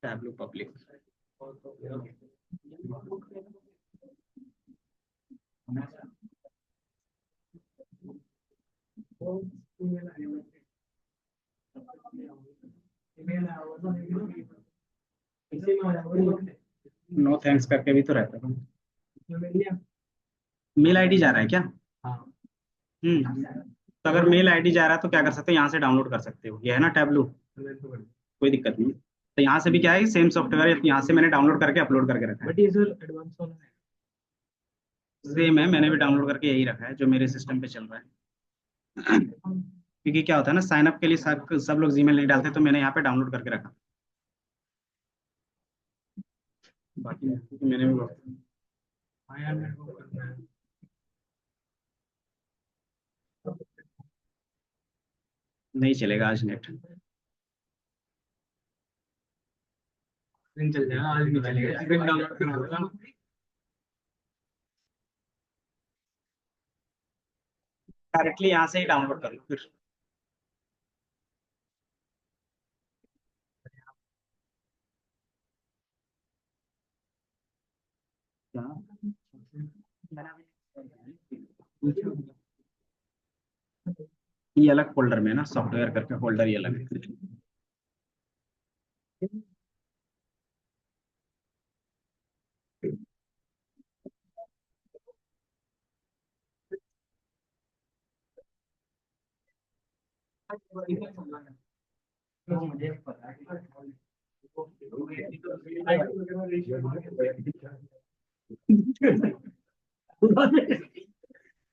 Tableau public. No thanks करके भी तो रहता है। मेल आईडी जा रहा है क्या? तो अगर मेल आईडी जा रहा है तो क्या कर सकते हैं, यहाँ से डाउनलोड कर सकते हो, ये है ना टैबलू। कोई दिक्कत नहीं। तो यहाँ से भी क्या है, सेम सॉफ्टवेयर यहाँ से मैंने डाउनलोड करके अपलोड करके रखा है। बट ये सर एडवांस वाला है। सेम है, मैंने भी डाउनलोड करके यही रखा है जो मेरे सिस्टम पे चल रहा है। क्योंकि क्या होता है ना, साइन अप के लिए सब लोग जीमेल नहीं डालते, तो मैंने यहाँ पे डाउनलोड करके रखा। बाकी मैंने भी नहीं चलेगा आज नेट। दिन चल जाएगा, आज नहीं चलेगा, दिन डाउनलोड करना होगा। डायरेक्टली यहाँ से ही डाउनलोड कर लो फिर। ये अलग फोल्डर में है ना, सॉफ्टवेयर करके फोल्डर ये अलग है। मुझे पता है।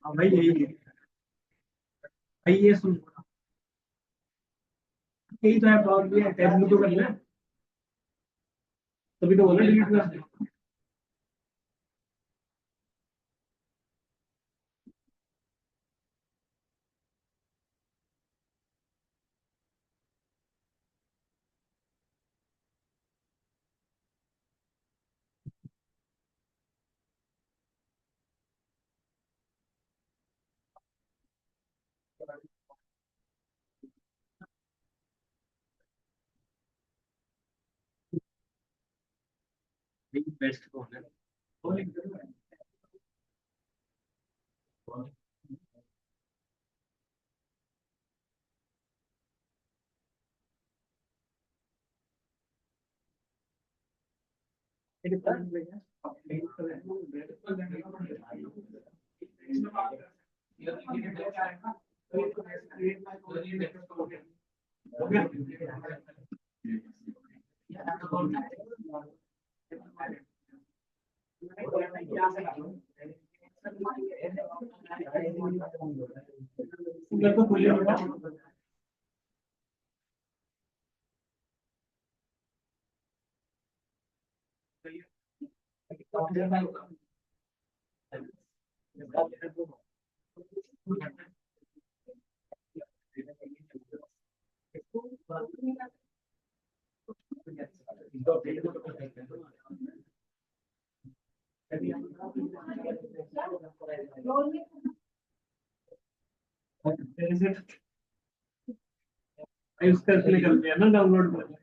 हाँ भाई यही, भाई ये सुन, यही तो है प्रॉब्लम, ये टैब तो करना है, तभी तो बोला डिलीट कर। बेस्ट कौन है? उसका इसलिए कर दिया ना डाउनलोड कर।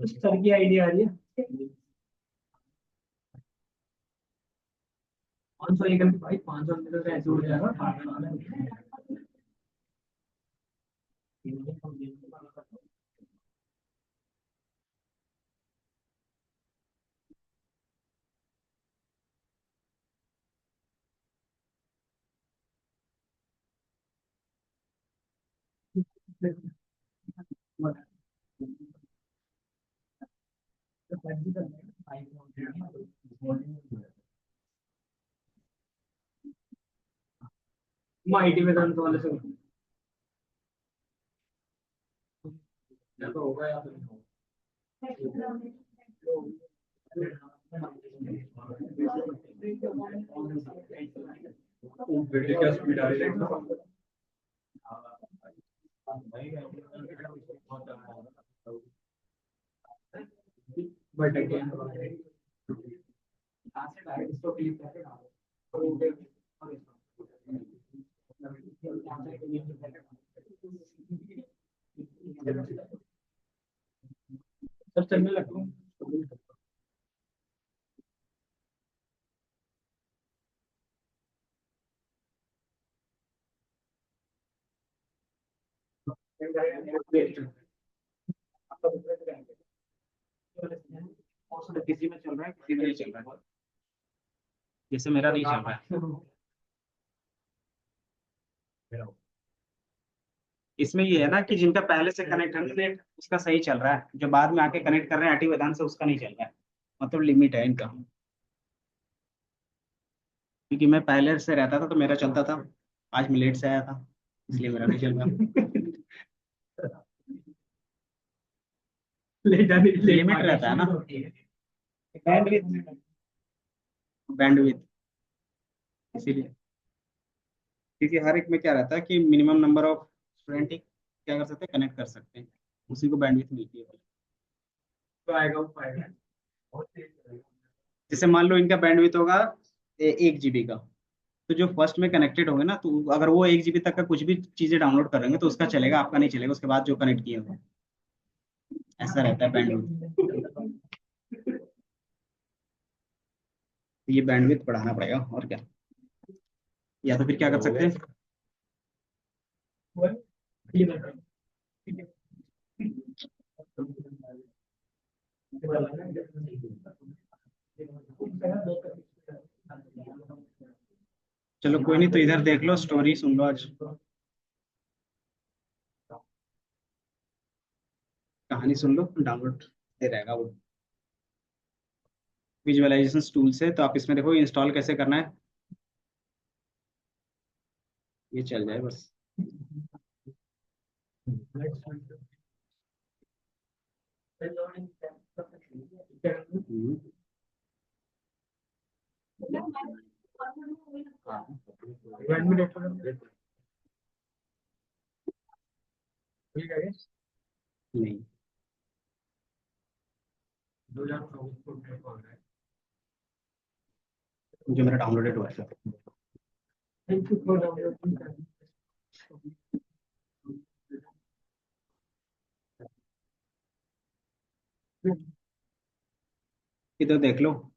सर की आइडिया आ रही है 500 एकड़ की भाई 500 मीटर का ऐसे उड़ जाएगा आईटी में करंट वाले से या तो होगा या तो नहीं होगा क्या स्पीड आ रही है बट अगेन इसको क्लिक करके सब चलने लगता हूँ किसी में चल रहा है किसी में नहीं चल रहा है, जैसे मेरा नहीं चल रहा है। इसमें ये है ना कि जिनका पहले से कनेक्ट है नेट उसका सही चल रहा है, जो बाद में आके कनेक्ट कर रहे हैं आईटी वेदांत से उसका नहीं चल रहा है, मतलब लिमिट है इनका। क्योंकि मैं पहले से रहता था तो मेरा चलता था, आज मैं लेट से आया था इसलिए मेरा नहीं चल रहा। ले जाने लिमिट रहता है ना, बैंडविथ, इसीलिए। क्योंकि हर एक में क्या रहता है कि मिनिमम नंबर ऑफ स्टूडेंट ही क्या कर सकते हैं, कनेक्ट कर सकते हैं, उसी को बैंडविथ मिलती है। तो आएगा वो पाएगा जैसे मान लो इनका बैंडविथ होगा 1 GB का, तो जो फर्स्ट में कनेक्टेड होंगे ना, तो अगर वो 1 GB तक का कुछ भी चीजें डाउनलोड करेंगे तो उसका चलेगा, आपका नहीं चलेगा उसके बाद जो कनेक्ट किए होंगे। ऐसा रहता है बैंडविथ। ये बैंडविथ बढ़ाना पड़ेगा और क्या, या तो फिर क्या कर सकते हैं। चलो कोई नहीं, तो इधर देख लो, स्टोरी सुन लो आज, कहानी सुन लो, डाउनलोड दे रहेगा वो विजुअलाइजेशन टूल से। तो आप इसमें देखो इंस्टॉल कैसे करना है, ये चल जाए बस। हम्म। हाँ। नहीं, 2024 जो मेरा डाउनलोडेड हुआ है। इधर देख लो,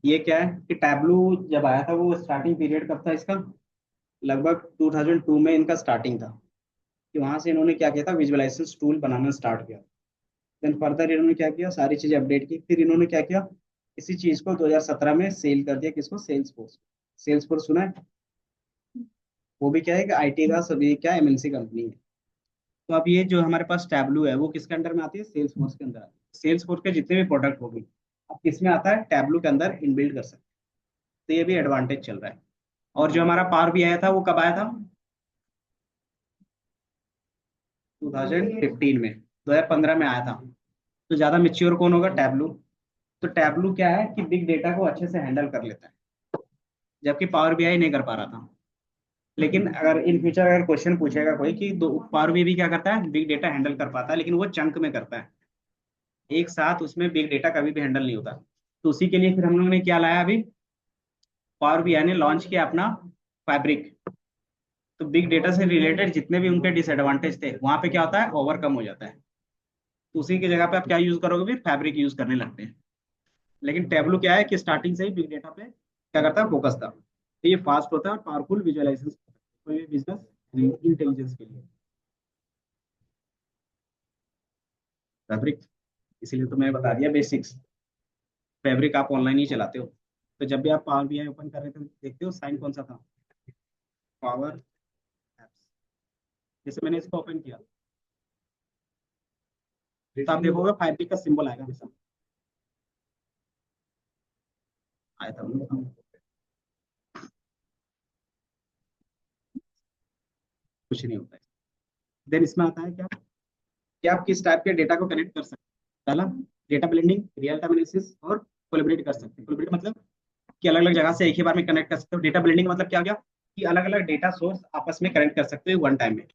ये क्या है कि टैबलू जब आया था वो स्टार्टिंग पीरियड कब था इसका, लगभग 2002 में इनका स्टार्टिंग था। कि वहां से इन्होंने क्या किया था, विजुअलाइजेशन टूल बनाना स्टार्ट किया। देन फर्दर इन्होंने क्या किया, सारी चीजें अपडेट की, फिर इन्होंने क्या किया, इसी चीज को 2017 में सेल कर दिया, किसको, सेल्स फोर्स। सेल्स फोर्स सुना है, वो भी क्या है कि आईटी का सभी क्या एमएनसी कंपनी है। तो अब ये जो हमारे पास टैबलू है वो किसके अंडर में आती है, सेल्स फोर्स के अंदर आती है। सेल्स फोर्स के जितने भी प्रोडक्ट होंगे अब किसमें आता है, टैबलू के अंदर इनबिल्ड कर सकते हैं। तो ये भी एडवांटेज चल रहा है। और जो हमारा पावर भी आया था वो कब आया था, 2015 में, 2015 में आया था। तो ज्यादा मेच्योर कौन होगा, टैबलू। तो टैबलू क्या है कि बिग डेटा को अच्छे से हैंडल कर लेता है, जबकि पावर बीआई नहीं कर पा रहा था। लेकिन अगर इन फ्यूचर अगर क्वेश्चन पूछेगा कोई कि दो पावर बीआई भी क्या करता है, बिग डेटा हैंडल कर पाता है, लेकिन वो चंक में करता है, एक साथ उसमें बिग डेटा कभी भी हैंडल नहीं होता। तो उसी के लिए फिर हम लोगों ने क्या लाया अभी, पावर बीआई ने लॉन्च किया अपना फैब्रिक। तो बिग डेटा से रिलेटेड जितने भी उनके डिसएडवांटेज थे वहां पे क्या होता है, ओवरकम हो जाता है। तो उसी की जगह पे आप क्या यूज करोगे, फिर फैब्रिक यूज करने लगते हैं। लेकिन टेबलू क्या है कि स्टार्टिंग से ही बिग डेटा पे क्या करता है, फोकस था। तो ये फास्ट होता है और पावरफुल विजुअलाइजेशन कोई भी बिजनेस इंटेलिजेंस के लिए। फैब्रिक, इसीलिए तो मैं बता दिया बेसिक्स। फैब्रिक आप ऑनलाइन ही चलाते हो, तो जब भी आप पावर बीआई ओपन कर रहे थे देखते हो साइन कौन सा था, पावर एप्स। जैसे मैंने इसको ओपन किया तो आप देखोगे फैब्रिक का सिंबल आएगा हमेशा। आया था कुछ नहीं होता है। देन इसमें आता है क्या कि आप किस टाइप के डेटा को कनेक्ट कर सकते हैं। पहला, data blending, real time analysis और कोलैबोरेट कर सकते हैं। कोलैबोरेट मतलब कि अलग अलग जगह से एक ही बार में कनेक्ट कर सकते हो। डेटा ब्लेंडिंग मतलब क्या हो गया कि अलग अलग डेटा सोर्स आपस में कनेक्ट कर सकते हो वन टाइम में।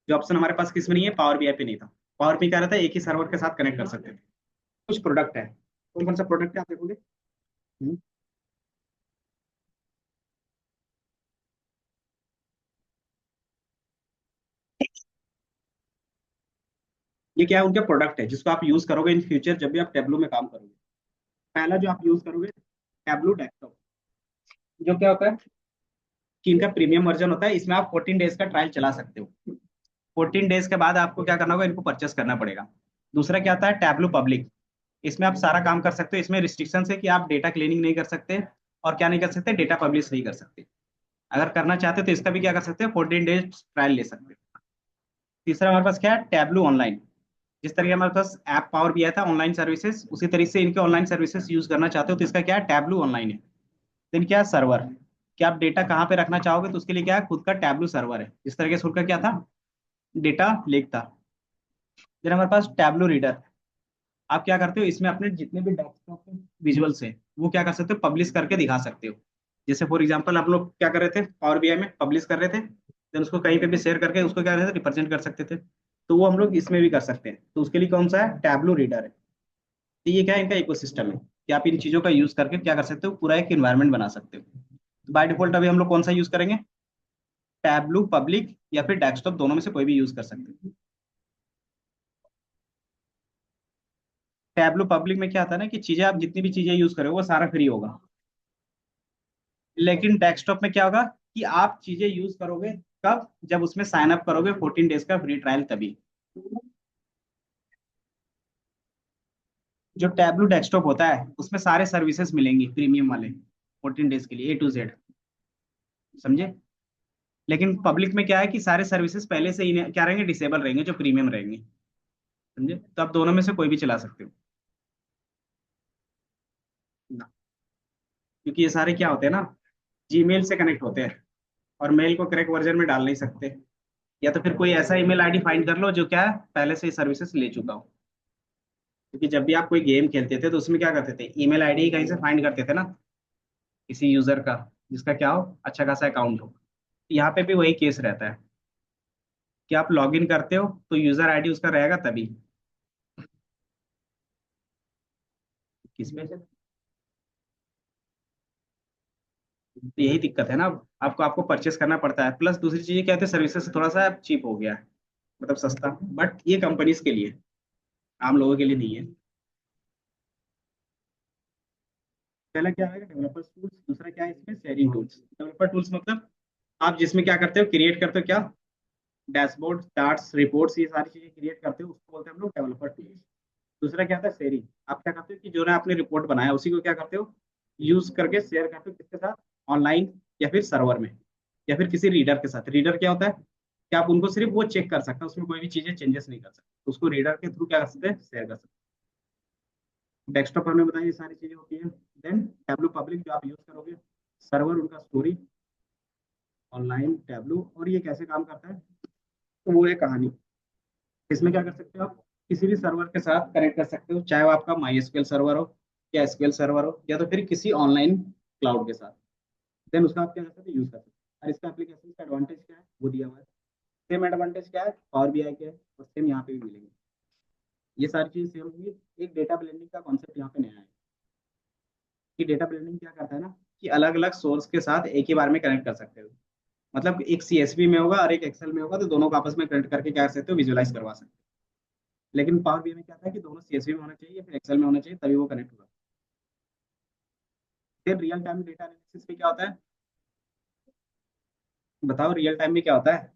जो ऑप्शन हमारे पास किसमें नहीं है, पावर बीआई पे नहीं था। पावर बीआई क्या रहता है, एक ही सर्वर के साथ कनेक्ट कर सकते थे। कुछ प्रोडक्ट है, कौन कौन सा प्रोडक्ट है आप देखोगे। हम्म, ये क्या है, उनके प्रोडक्ट है जिसको आप यूज करोगे इन फ्यूचर जब भी आप टेब्लू में काम करोगे। पहला जो आप यूज करोगे, टेब्लू डेस्कटॉप। जो क्या होता है कि इनका प्रीमियम वर्जन होता है, इसमें आप 14 डेज का ट्रायल चला सकते हो। 14 डेज के बाद आपको क्या करना होगा, इनको परचेस करना पड़ेगा। दूसरा क्या आता है, टैबलू पब्लिक। इसमें आप सारा काम कर सकते हो। इसमें रिस्ट्रिक्शन है कि आप डेटा क्लीनिंग नहीं कर सकते, और क्या नहीं कर सकते, डेटा पब्लिश नहीं कर सकते। अगर करना चाहते हो तो इसका भी क्या कर सकते हो, 14 डेज ट्रायल ले सकते हो। तीसरा हमारे पास क्या है, टैबलू ऑनलाइन। जिस तरीके हमारे पास ऐप पावर भी आया था ऑनलाइन सर्विसेज, उसी तरीके से इनके ऑनलाइन सर्विसेज यूज करना चाहते हो तो इसका क्या है, टैबलू ऑनलाइन है। देन क्या है, सर्वर। कि आप डेटा कहाँ पे रखना चाहोगे तो उसके लिए क्या है, खुद का टैबलू सर्वर है। इस तरीके से उनका क्या था, डेटा लेक था। फिर हमारे पास टैबलू रीडर। आप क्या करते हो, इसमें अपने जितने भी डेस्कटॉप विजुअल्स है वो क्या कर सकते हो, पब्लिश करके दिखा सकते हो। जैसे फॉर एग्जांपल आप लोग क्या कर रहे थे, पावर बीआई में पब्लिश कर रहे थे, देन उसको कहीं पे भी शेयर करके उसको क्या कर रहे थे, रिप्रेजेंट कर सकते थे। तो वो हम लोग इसमें भी कर सकते हैं। तो उसके लिए कौन सा है, टैबलू रीडर है। तो ये क्या है, इनका इकोसिस्टम है कि आप इन चीजों का यूज करके क्या कर सकते हो, पूरा एक इन्वायरमेंट बना सकते हो। तो बाय डिफॉल्ट अभी हम लोग कौन सा यूज करेंगे, टैबलू पब्लिक या फिर डेस्कटॉप, दोनों में से कोई भी यूज कर सकते हैं। टैबलू पब्लिक में क्या आता है ना कि चीजें आप जितनी भी चीजें यूज करोगे वो सारा फ्री होगा। लेकिन डेस्कटॉप में क्या होगा कि आप चीजें यूज करोगे कब, जब उसमें साइन अप करोगे 14 डेज का फ्री ट्रायल तभी। जो टैबलू डेस्कटॉप होता है उसमें सारे सर्विसेज मिलेंगी प्रीमियम वाले 14 डेज के लिए, A to Z। समझे। लेकिन पब्लिक में क्या है कि सारे सर्विसेज पहले से ही क्या रहेंगे, डिसेबल रहेंगे जो प्रीमियम रहेंगे। समझे, तो आप दोनों में से कोई भी चला सकते हो ना। क्योंकि ये सारे क्या होते हैं ना, जीमेल से कनेक्ट होते हैं, और मेल को करेक्ट वर्जन में डाल नहीं सकते। या तो फिर कोई ऐसा ईमेल आईडी फाइंड कर लो जो क्या है, पहले से ही सर्विसेज ले चुका हो। क्योंकि जब भी आप कोई गेम खेलते थे तो उसमें क्या करते थे, ईमेल आईडी कहीं से फाइंड करते थे ना, किसी यूजर का जिसका क्या हो, अच्छा खासा अकाउंट हो। यहाँ पे भी वही केस रहता है कि आप लॉग इन करते हो तो यूजर आईडी उसका रहेगा तभी। किसमें, तो यही दिक्कत है ना। आपको आपको परचेस करना पड़ता है। प्लस दूसरी चीज क्या होती है, सर्विसेज थोड़ा सा चीप हो गया है, मतलब सस्ता। बट ये कंपनीज के लिए, आम लोगों के लिए नहीं है। पहला क्या है, डेवलपर टूल्स। दूसरा क्या है इसमें, शेयरिंग टूल्स। डेवलपर टूल्स मतलब आप जिसमें क्या करते हो, क्रिएट करते हो क्या, डैशबोर्ड, चार्ट्स, रिपोर्ट्स, ये सारी चीजें क्रिएट करते हो, उसको बोलते हैं हम लोग डेवलपर टूल्स। दूसरा क्या था, शेयरिंग। आप क्या करते हो कि जो ना आपने रिपोर्ट बनाया उसी को क्या करते हो, यूज करके शेयर करते हो किसके साथ, ऑनलाइन या फिर सर्वर में, या फिर किसी रीडर के साथ। रीडर क्या होता है कि आप उनको सिर्फ वो चेक कर सकते हो, उसमें कोई भी चीजें चेंजेस नहीं कर सकते, तो उसको रीडर के थ्रू क्या कर सकते हैं, शेयर कर सकते हैं। डेस्कटॉप हमने बताया ये सारी चीजें होती हैं। देन टैबलू पब्लिक जो आप यूज करोगे, सर्वर उनका स्टोरी, ऑनलाइन टैबलू। और ये कैसे काम करता है, तो वो है कहानी। इसमें क्या कर सकते हो आप, किसी भी सर्वर के साथ कनेक्ट कर सकते हो, चाहे वो आपका माई एसक्यूएल सर्वर हो या एसक्यूएल सर्वर हो, या तो फिर किसी ऑनलाइन क्लाउड के साथ। देन उसका आप क्या कर सकते हो, यूज कर सकते हो। और इसका एप्लीकेशन का एडवांटेज क्या है, वो दिया हुआ है। सेम एडवांटेज क्या है, पावर बीआई के है, और सेम यहाँ पे भी मिलेंगे। ये सारी चीजें सेम होंगी। एक डेटा ब्लेंडिंग का कॉन्सेप्ट यहाँ पे नया है कि डेटा ब्लेंडिंग क्या करता है ना, कि अलग अलग सोर्स के साथ एक ही बार में कनेक्ट कर सकते हो। मतलब एक सीएसवी में होगा और एक एक्सेल में होगा, तो दोनों को आपस में कनेक्ट करके क्या कर सकते हो, विजुअलाइज करवा सकते हो। लेकिन पावर बीआई में क्या था कि दोनों सीएसवी में होना चाहिए या फिर एक्सेल में होना चाहिए, तभी वो कनेक्ट होगा। फिर रियल टाइम डेटा एनालिसिस में क्या होता है, बताओ रियल टाइम में क्या होता है।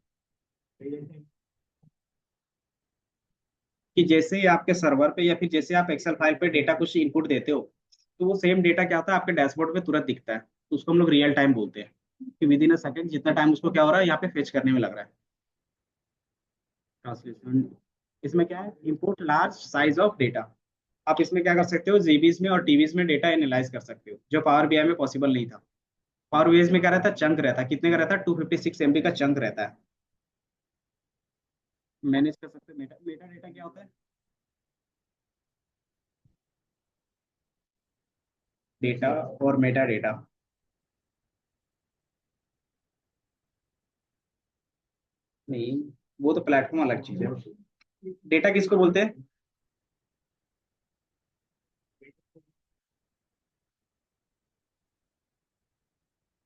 कि जैसे ही आपके सर्वर पे या फिर जैसे आप एक्सेल फाइल पे डेटा कुछ इनपुट देते हो, तो वो सेम डेटा क्या होता है आपके डैशबोर्ड पे तुरंत दिखता है, तो उसको हम लोग रियल टाइम बोलते हैं। कि विद इन अ सेकंड जितना टाइम उसको क्या हो रहा है यहाँ पे फेच करने में लग रहा है। ट्रांसलेशन इसमें क्या है, import large size of data. आप इसमें क्या कर सकते हो, जीबीज में और टीबीज में डेटा एनालाइज कर सकते हो, जो पावर बीआई में पॉसिबल नहीं था। पावर बीआई में क्या रहता है, चंक रहता है, कितने का रहता है, 256 MB का चंक रहता है। मैनेज कर सकते हो। मेटा मेटा डेटा क्या होता है, डेटा और मेटा डेटा। नहीं, वो तो प्लेटफॉर्म अलग चीज है। डेटा किसको बोलते हैं,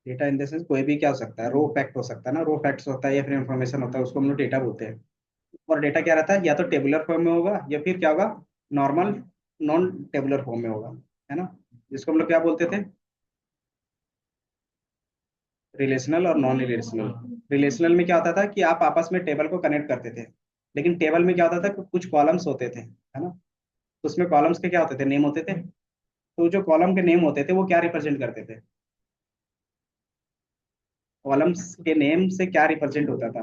डेटा इन द सेंस कोई भी क्या हो सकता है, रो फैक्ट हो सकता है ना, रो फैक्ट्स होता है या फिर इन्फॉर्मेशन होता है, उसको हम लोग डेटा बोलते हैं। और डेटा क्या रहता है, या तो टेबुलर फॉर्म में होगा या फिर क्या होगा, नॉर्मल नॉन टेबुलर फॉर्म में होगा, है ना। जिसको हम लोग क्या बोलते थे, रिलेशनल और नॉन रिलेशनल। रिलेशनल में क्या होता था कि आप आपस में टेबल को कनेक्ट करते थे, लेकिन टेबल में क्या होता था कि कुछ कॉलम्स होते थे, है ना। तो उसमें कॉलम्स के क्या होते थे, नेम होते थे। तो जो कॉलम के नेम होते थे वो क्या रिप्रेजेंट करते थे, कॉलम्स के नेम से क्या रिप्रेजेंट होता था,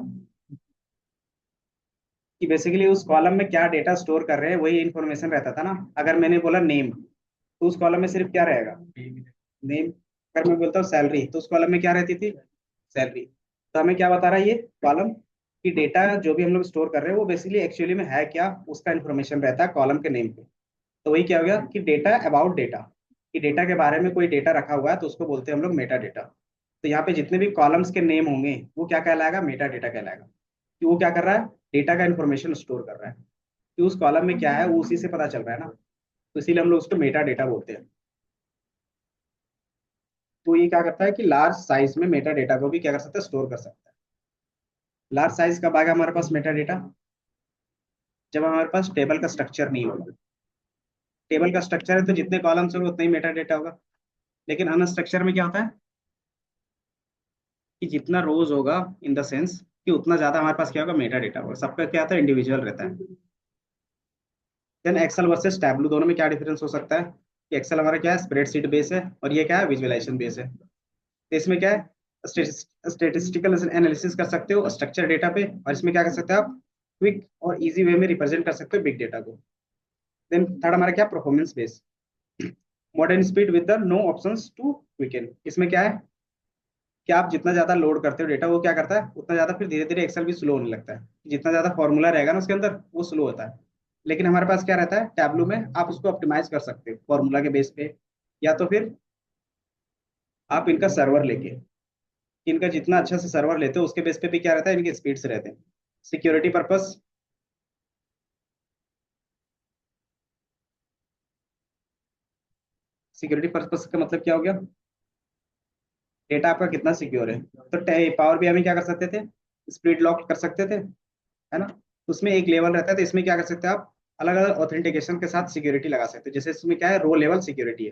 कि बेसिकली उस कॉलम में क्या डेटा स्टोर कर रहे हैं वही इंफॉर्मेशन रहता था ना। अगर मैंने बोला नेम, तो उस कॉलम में सिर्फ क्या रहेगा, नेम। अगर मैं बोलता हूँ सैलरी, तो उस कॉलम में क्या रहती थी, सैलरी। तो हमें क्या बता रहा है ये कॉलम, कि डेटा जो भी हम लोग स्टोर कर रहे हैं वो बेसिकली एक्चुअली में है क्या, उसका इन्फॉर्मेशन रहता है कॉलम के नेम पे। तो वही क्या हो गया कि डेटा अबाउट डेटा, कि डेटा के बारे में कोई डेटा रखा हुआ है तो उसको बोलते हैं हम लोग मेटा डेटा। तो यहाँ पे जितने भी कॉलम्स के नेम होंगे वो क्या कहलाएगा, मेटा डेटा कहलाएगा। कि वो क्या कर रहा है, डेटा का इन्फॉर्मेशन स्टोर कर रहा है, कि उस कॉलम में क्या है वो उसी से पता चल रहा है ना। तो इसीलिए हम लोग उसको मेटा डेटा बोलते हैं। तो ये क्या करता है कि लार्ज साइज में मेटा डेटा को भी क्या कर सकता है, स्टोर कर सकता है। लार्ज साइज कब आएगा हमारे पास मेटा डेटा, जब हमारे पास टेबल का स्ट्रक्चर नहीं होगा। टेबल का स्ट्रक्चर है तो जितने कॉलम्स होंगे उतना ही मेटा डेटा होगा। लेकिन अनस्ट्रक्चर में क्या होता है, कि जितना रोज होगा, इन द सेंस कि उतना ज्यादा हमारे पास क्या होगा, मेटा डेटा होगा। सबका क्या आता है, इंडिविजुअल रहता है। देन एक्सेल वर्सेस टैबलू, दोनों में क्या डिफरेंस हो सकता है, कि एक्सेल हमारा क्या है, स्प्रेडशीट बेस है, और ये क्या है, विजुअलाइजेशन बेस है। तो इसमें क्या है, स्टेटिस्टिकल एनालिसिस कर सकते हो स्ट्रक्चर डेटा पे, और इसमें क्या कर सकते हो आप, क्विक और इजी वे में रिप्रेजेंट कर सकते हो बिग डेटा को। देन थर्ड हमारा क्या, performance base, modern speed with the no options to quicken. इसमें क्या है कि आप जितना ज्यादा लोड करते हो डेटा, वो क्या करता है उतना ज्यादा फिर धीरे धीरे एक्सेल भी स्लो होने लगता है। जितना ज्यादा फॉर्मूला रहेगा ना उसके अंदर वो स्लो होता है। लेकिन हमारे पास क्या रहता है, टैबलू में आप उसको ऑप्टिमाइज कर सकते हो फॉर्मूला के बेस पे, या तो फिर आप इनका सर्वर लेके, इनका जितना अच्छा से सर्वर लेते हो उसके बेस पे भी क्या रहता है, इनके स्पीड्स रहते हैं। सिक्योरिटी पर्पस, सिक्योरिटी पर्पस का मतलब क्या हो गया, डेटा आपका कितना सिक्योर है। तो पावर बीआई में क्या कर सकते थे, स्पीड लॉक कर सकते थे, है ना। उसमें एक लेवल रहता है, तो इसमें क्या कर सकते हैं आप, अलग अलग ऑथेंटिकेशन के साथ सिक्योरिटी लगा सकते हो। जैसे इसमें क्या है, रो लेवल सिक्योरिटी है।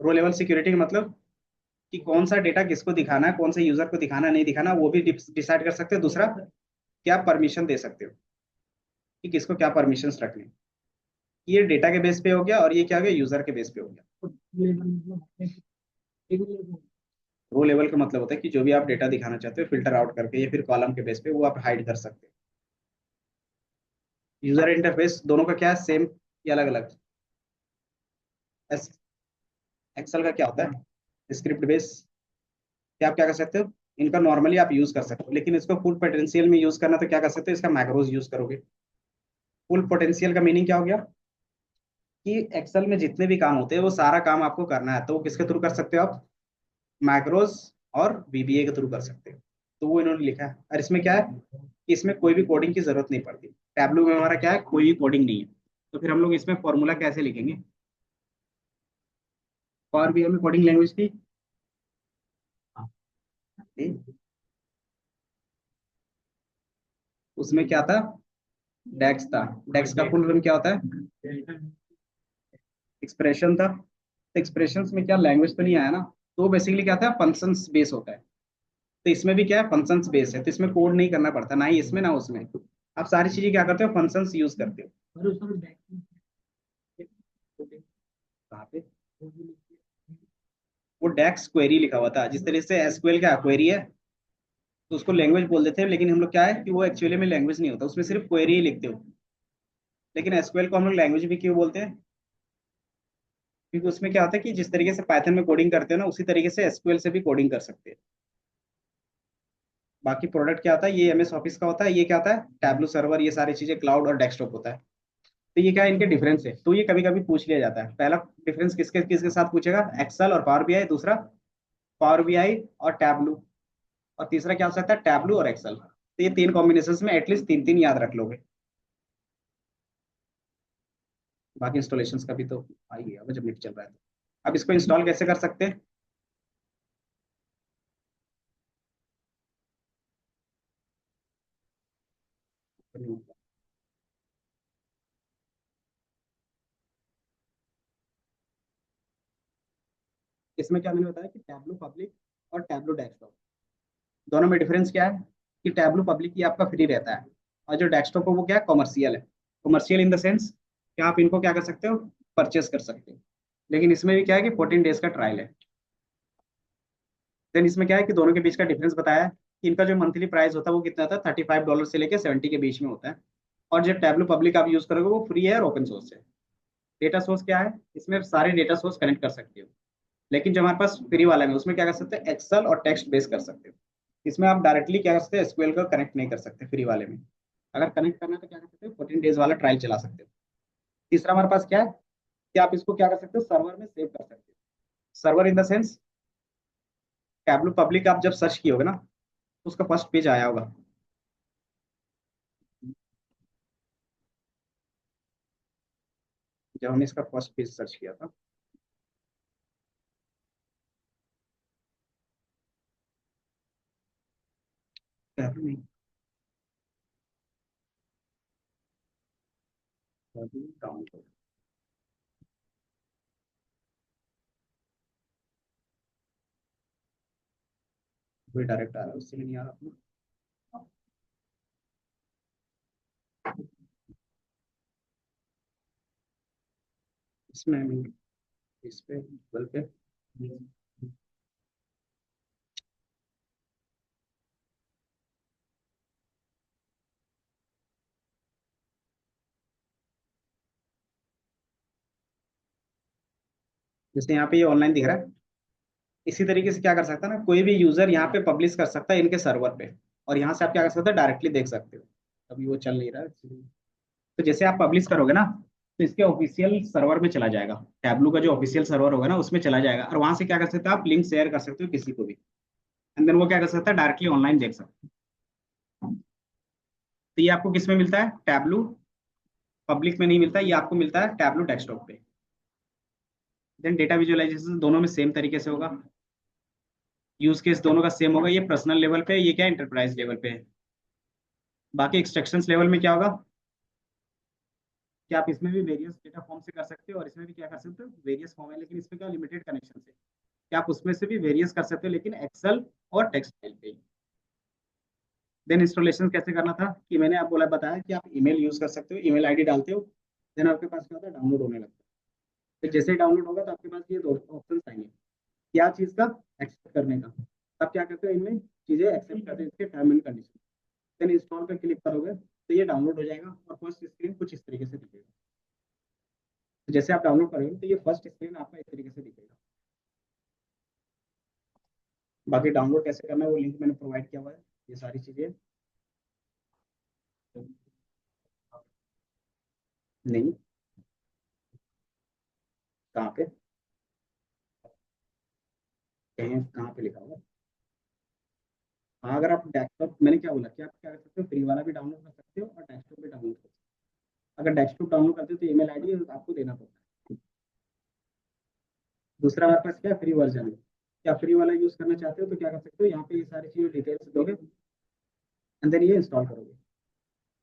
रो लेवल सिक्योरिटी का मतलब कि कौन सा डेटा किसको दिखाना है, कौन से यूजर को दिखाना नहीं दिखाना, वो भी डिसाइड कर सकते हो। दूसरा, क्या परमिशन दे सकते हो, कि किसको क्या परमिशंस रखने। ये डेटा के बेस पे हो गया, और ये क्या हो गया, यूजर के बेस पे हो गया। रो लेवल का मतलब होता है कि जो भी आप डेटा दिखाना चाहते हो फिल्टर आउट करके या फिर कॉलम के बेस पे वो आप हाइड कर सकते हो। यूजर इंटरफेस दोनों का क्या है, सेम या अलग अलग। एक्सेल का क्या होता है, स्क्रिप्ट बेस, कि आप क्या कर सकते हो, इनका नॉर्मली आप यूज कर सकते हो, लेकिन इसको फुल पोटेंशियल में यूज करना तो क्या कर सकते हो, इसका मैक्रोज यूज करोगे। फुल पोटेंशियल का मीनिंग क्या हो गया, कि एक्सेल में जितने भी काम होते हैं वो सारा काम आपको करना है, तो वो किसके थ्रू कर सकते हो आप, मैक्रोज और वीबीए के थ्रू कर सकते हो। तो वो इन्होंने लिखा है। और इसमें क्या है कि इसमें कोई भी कोडिंग की जरूरत नहीं पड़ती। टैबलू में हमारा क्या है, कोई भी कोडिंग नहीं है। तो फिर हम लोग इसमें फॉर्मूला कैसे लिखेंगे, पावर बीआई में कोडिंग लैंग्वेज थी, ठीक? उसमें क्या था, डेक्स था। डेक्स का फुल फॉर्म क्या होता है, एक्सप्रेशन था। तो एक्सप्रेशंस में क्या लैंग्वेज तो नहीं आया ना, तो बेसिकली क्या था, फंक्शंस बेस होता है। तो इसमें भी क्या है, फंक्शंस बेस है, तो इसमें कोड नहीं करना पड़ता, ना ही इसमें ना उसमें। आप सारी चीजें क्या करते हो, फंक्शंस यूज करते हो। और उसमें बैक कहाँ पे, वो डेक्स क्वेरी लिखा हुआ था, जिस तरह से एसक्यूएल का क्वेरी है, तो उसको लैंग्वेज बोल देते हैं, लेकिन हम लोग क्या है कि वो एक्चुअली में लैंग्वेज नहीं होता, उसमें सिर्फ क्वेरी ही लिखते हो। लेकिन एसक्यूएल को हम लोग लैंग्वेज भी क्यों बोलते हैं, क्योंकि उसमें क्या होता है कि जिस तरीके से पाइथन में कोडिंग करते हो ना, उसी तरीके से एसक्यूएल से भी कोडिंग कर सकते हैं। बाकी प्रोडक्ट क्या होता है, ये एमएस ऑफिस का होता है, ये क्या होता है, टैबलू सर्वर, ये सारी चीजें क्लाउड और डेस्कटॉप होता है। तो ये क्या है, इनके डिफरेंस है, तो ये कभी कभी पूछ लिया जाता है। पहला डिफरेंस किसके किसके साथ पूछेगा, एक्सेल और पावर बीआई, दूसरा पावर बीआई और टैबलू, और तीसरा क्या हो सकता है, टैबलू और एक्सेल। तो ये तीन कॉम्बिनेशन में एटलीस्ट तीन तीन याद रख लोगे। बाकी इंस्टॉलेशन का भी तो आ ही गया जब नेट चल रहा है। अब इसको इंस्टॉल कैसे कर सकते हैं, इसमें क्या मैंने बताया कि टैबलू पब्लिक और टैबलू डेस्कटॉप, दोनों में डिफरेंस क्या है, कि टैबलू पब्लिक ये आपका फ्री रहता है, और जो डेस्कटॉप है वो क्या है, कॉमर्शियल है। कॉमर्शियल इन द सेंस कि आप इनको क्या कर सकते हो, परचेस कर सकते हो। लेकिन इसमें भी क्या है कि 14 डेज का ट्रायल है। देन इसमें क्या है कि दोनों के बीच का डिफरेंस बताया है, कि इनका जो मंथली प्राइस होता है वो कितना था, $35 से लेकर 70 के बीच में होता है। और जो टैबलू पब्लिक आप यूज करोगे वो फ्री है और ओपन सोर्स है। डेटा सोर्स क्या है, इसमें सारे डेटा सोर्स कनेक्ट कर सकते हो। लेकिन जो हमारे पास फ्री वाला है उसमें क्या कर सकते हैं, एक्सेल और टेक्स्ट बेस कर सकते हो। इसमें आप डायरेक्टली क्या कर सकते हैं, एसक्यूएल का कनेक्ट नहीं कर सकते फ्री वाले में। अगर कनेक्ट करना है तो क्या कर सकते हो, 14 डेज वाला ट्रायल चला सकते हो। तीसरा हमारे पास क्या है, कि आप इसको क्या कर सकते हो, सर्वर में सेव कर सकते हो। Server in the sense, tableau public आप जब सर्च किए होगे ना, तो उसका फर्स्ट पेज आया होगा। जब हमने इसका फर्स्ट पेज सर्च किया था, टैबलू नहीं, टैबलू डाउनलोड, वही डायरेक्ट आ रहा है, उससे नहीं आ रहा अपना। इसमें मैं इस पे गूगल पे, जैसे यहाँ पे ये ऑनलाइन दिख रहा है, इसी तरीके से क्या कर सकता है ना, कोई भी यूजर यहाँ पे पब्लिश कर सकता है इनके सर्वर पे, और यहाँ से आप क्या कर सकते हो, डायरेक्टली देख सकते हो। अभी वो चल नहीं रहा है इसलिए। तो जैसे आप पब्लिश करोगे ना, तो इसके ऑफिशियल सर्वर में चला जाएगा, टैबलू का जो ऑफिशियल सर्वर होगा ना उसमें चला जाएगा, और वहां से क्या कर सकते हो, आप लिंक शेयर कर सकते हो किसी को भी। एंड देन वो क्या कर सकता है, डायरेक्टली ऑनलाइन देख सकते हो। तो ये आपको किस में मिलता है, टैबलू पब्लिक में नहीं मिलता, ये आपको मिलता है टैबलू डेस्कटॉप पे। देन डेटा विजुअलाइजेशन दोनों में सेम तरीके से होगा, यूज केस दोनों का सेम होगा, ये पर्सनल लेवल पे है, ये क्या इंटरप्राइज लेवल पे है। बाकी एक्सट्रैक्शन लेवल में क्या होगा, कि आप इसमें भी वेरियस डेटा फॉर्म से कर सकते हो, और इसमें भी क्या कर सकते हो, वेरियस फॉर्म है, लेकिन इसमें क्या लिमिटेड कनेक्शन है, कि आप उसमें से भी वेरियस कर सकते हो, लेकिन एक्सेल और टेक्स्ट फाइल पे। देन इंस्टॉलेशन कैसे करना था, कि मैंने आप बोला बताया कि आप ईमेल यूज कर सकते हो, ईमेल आईडी डालते हो, देन आपके पास क्या होता है, डाउनलोड होने लगता है। तो जैसे ही डाउनलोड होगा तो आपके पास ये दो ऑप्शन आएंगे, क्या चीज का, एक्सेप्ट करने का। आप क्या करते हो, इनमें चीजें एक्सेप्ट करते हो, इसके term and condition. Then install पे क्लिक करोगे तो ये डाउनलोड हो जाएगा, और फर्स्ट स्क्रीन कुछ इस तरीके से दिखेगा। तो जैसे आप डाउनलोड करोगे तो ये फर्स्ट स्क्रीन आपका इस तरीके से दिखेगा। बाकी डाउनलोड कैसे करना है वो लिंक मैंने प्रोवाइड किया हुआ है, ये सारी चीजें। नहीं, कहाँ पे, कहीं कहाँ पे लिखा हुआ है। हाँ, अगर आप डेस्कटॉप, मैंने क्या बोला कि आप क्या कर सकते हो, फ्री वाला भी डाउनलोड कर सकते हो और डेस्कटॉप भी डाउनलोड कर सकते हो। अगर डेस्कटॉप डाउनलोड करते हो तो ईमेल आईडी आपको देना पड़ता है। दूसरा हमारे पास क्या फ्री वर्जन है, या फ्री वाला यूज करना चाहते हो तो क्या कर सकते हो, यहाँ पे ये सारी चीजें डिटेल्स दोगे एंड देन ये इंस्टॉल करोगे।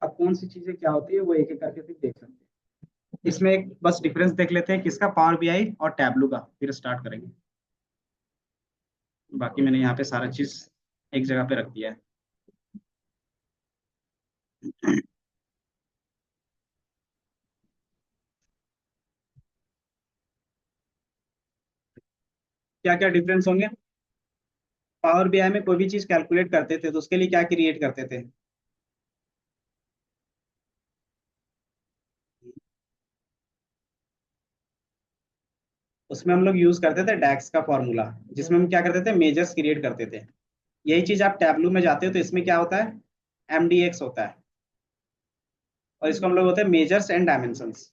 अब कौन सी चीजें क्या होती है वो एक एक करके फिर देख सकते हैं। इसमें एक बस डिफरेंस देख लेते हैं किसका, पावर बीआई और टैबलू का, फिर स्टार्ट करेंगे। बाकी मैंने यहाँ पे सारा चीज एक जगह पे रख दिया है। क्या क्या डिफरेंस होंगे, पावर बीआई में कोई भी चीज कैलकुलेट करते थे तो उसके लिए क्या क्रिएट करते थे, उसमें हम लोग यूज करते थे डैक्स का फॉर्मूला, जिसमें हम क्या करते थे, मेजर्स क्रिएट करते थे। यही चीज आप टैबलू में जाते हो तो इसमें क्या होता है, एमडीएक्स होता है, और इसको हम लोग होते हैं मेजर्स एंड डायमेंशंस।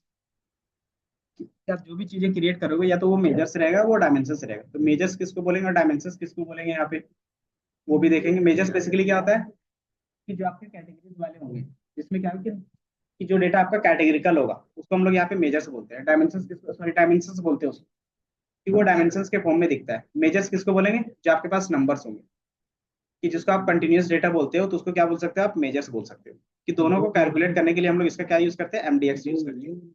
आप जो भी चीजें क्रिएट करोगे या तो वो मेजर्स रहेगा वो डायमेंशंस रहेगा, तो मेजर्स किसको बोलेंगे और डायमेंशंस किसको बोलेंगे यहाँ पे, वो भी देखेंगे। मेजर्स बेसिकली क्या होता है कि जो आपके कैटेगरीज वाले होंगे, जिसमें क्या है कि जो डेटा आपका कैटेगरिकल होगा उसको हम लोग यहाँ पे मेजर्स बोलते हैं। डायमेंशंस किसको, सॉरी डायमेंशंस बोलते हैं उसको, कि वो डायमेंशंस के फॉर्म में दिखता है। मेजर्स किसको बोलेंगे, जो आपके पास नंबर्स होंगे, कि जिसको आप कंटिन्यूअस डेटा बोलते हो तो उसको क्या बोल सकते हो, आप मेजर्स बोल सकते हो। कि दोनों को कैलकुलेट करने के लिए हम लोग इसका क्या यूज करते हैं, एमडीएक्स यूज करते हैं।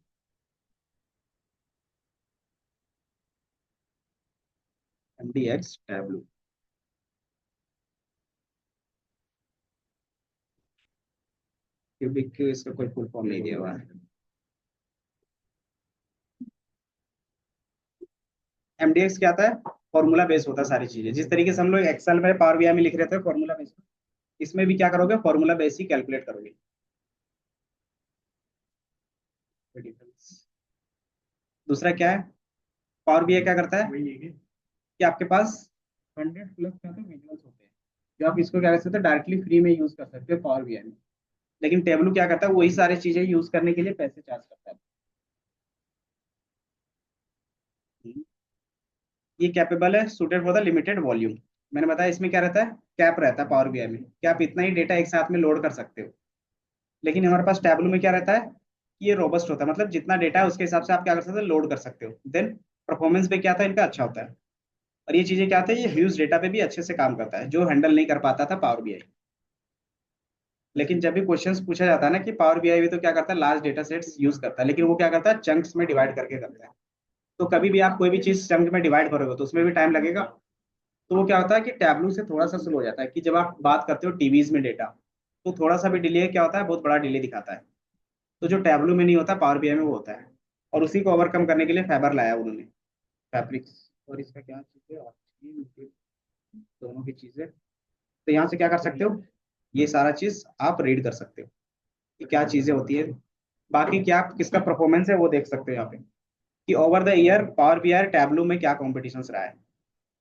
एमडीएक्स टैबलू, क्यूबिक इसका कोई फुल फॉर्म नहीं दिया हुआ है। एमडीएक्स क्या आता है, फॉर्मूला बेस होता है सारी चीजें, जिस तरीके से हम लोग एक्सेल में पावर बीआई में लिख रहे थे फॉर्मूला बेस, इसमें भी क्या करोगे, फॉर्मूला बेस ही कैलकुलेट करोगे। दूसरा क्या है, पावर बीआई क्या करता है कि आपके पास 100 प्लस क्या होते हैं, विजुअल्स होते हैं, जो आप इसको क्या कर सकते हो, डायरेक्टली फ्री में यूज कर सकते हो पावर बीआई में। लेकिन टेबलू क्या करता है, वही सारी चीजें यूज करने के लिए पैसे चार्ज करता है। ये कैपेबल है, suited for the limited volume. मैंने बताया इसमें क्या रहता है, कैप रहता है पावर बीआई में कि आप इतना ही डेटा एक साथ में लोड कर सकते हो। लेकिन हमारे पास टैबलू में क्या रहता है कि ये रोबस्ट होता है, मतलब जितना डेटा है उसके हिसाब से आप क्या कर सकते हो, लोड कर सकते हो। देन परफॉर्मेंस पे क्या था इनका, अच्छा होता है। और ये चीजें क्या होता है, ये ह्यूज डेटा पे भी अच्छे से काम करता है, जो हैंडल नहीं कर पाता था पावर बीआई। लेकिन जब भी क्वेश्चंस पूछा जाता है ना कि पावर बीआई भी तो क्या करता है, लार्ज डेटा सेट्स यूज करता है, लेकिन वो क्या करता है, चंक्स में डिवाइड करके करता है। तो कभी भी आप कोई भी चीज चंक में डिवाइड करोगे तो उसमें भी टाइम लगेगा। तो वो क्या होता है कि टैबलू से थोड़ा सा स्लो हो जाता है, कि जब आप बात करते हो टीवीज में डेटा, तो थोड़ा सा भी डिले क्या होता है, बहुत बड़ा डिले दिखाता है। तो जो टैबलू में नहीं होता पावर बीआई में वो होता है। और उसी को ओवरकम करने के लिए फैबर लाया उन्होंने, फैब्रिक्स। और इसका क्या चीज है, दोनों की चीजें। तो यहाँ से क्या कर सकते हो, ये सारा चीज आप रीड कर सकते हो कि क्या चीजें होती है। बाकी क्या किसका परफॉर्मेंस है वो देख सकते हो यहाँ पे, कि over the year power BI tableau में क्या कॉम्पिटिशन रहा है।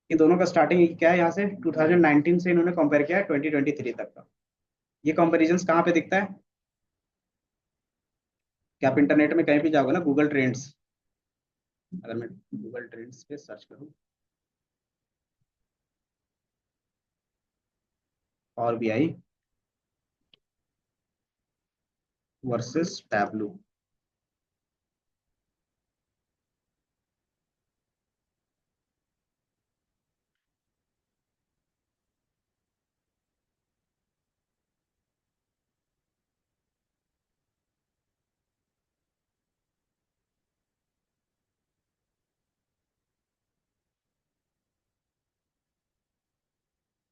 ये दोनों का स्टार्टिंग क्या है, यहाँ से 2019 से इन्होंने कंपेयर किया है 2023 तक का। ये कंपैरिजन कहाँ पे दिखता है, कि आप इंटरनेट में कहीं भी जाओगे ना, गूगल ट्रेंड्स, अगर मैं गूगल ट्रेंड्स पे सर्च करूँ पावर बीआई वर्सेस टैबलू,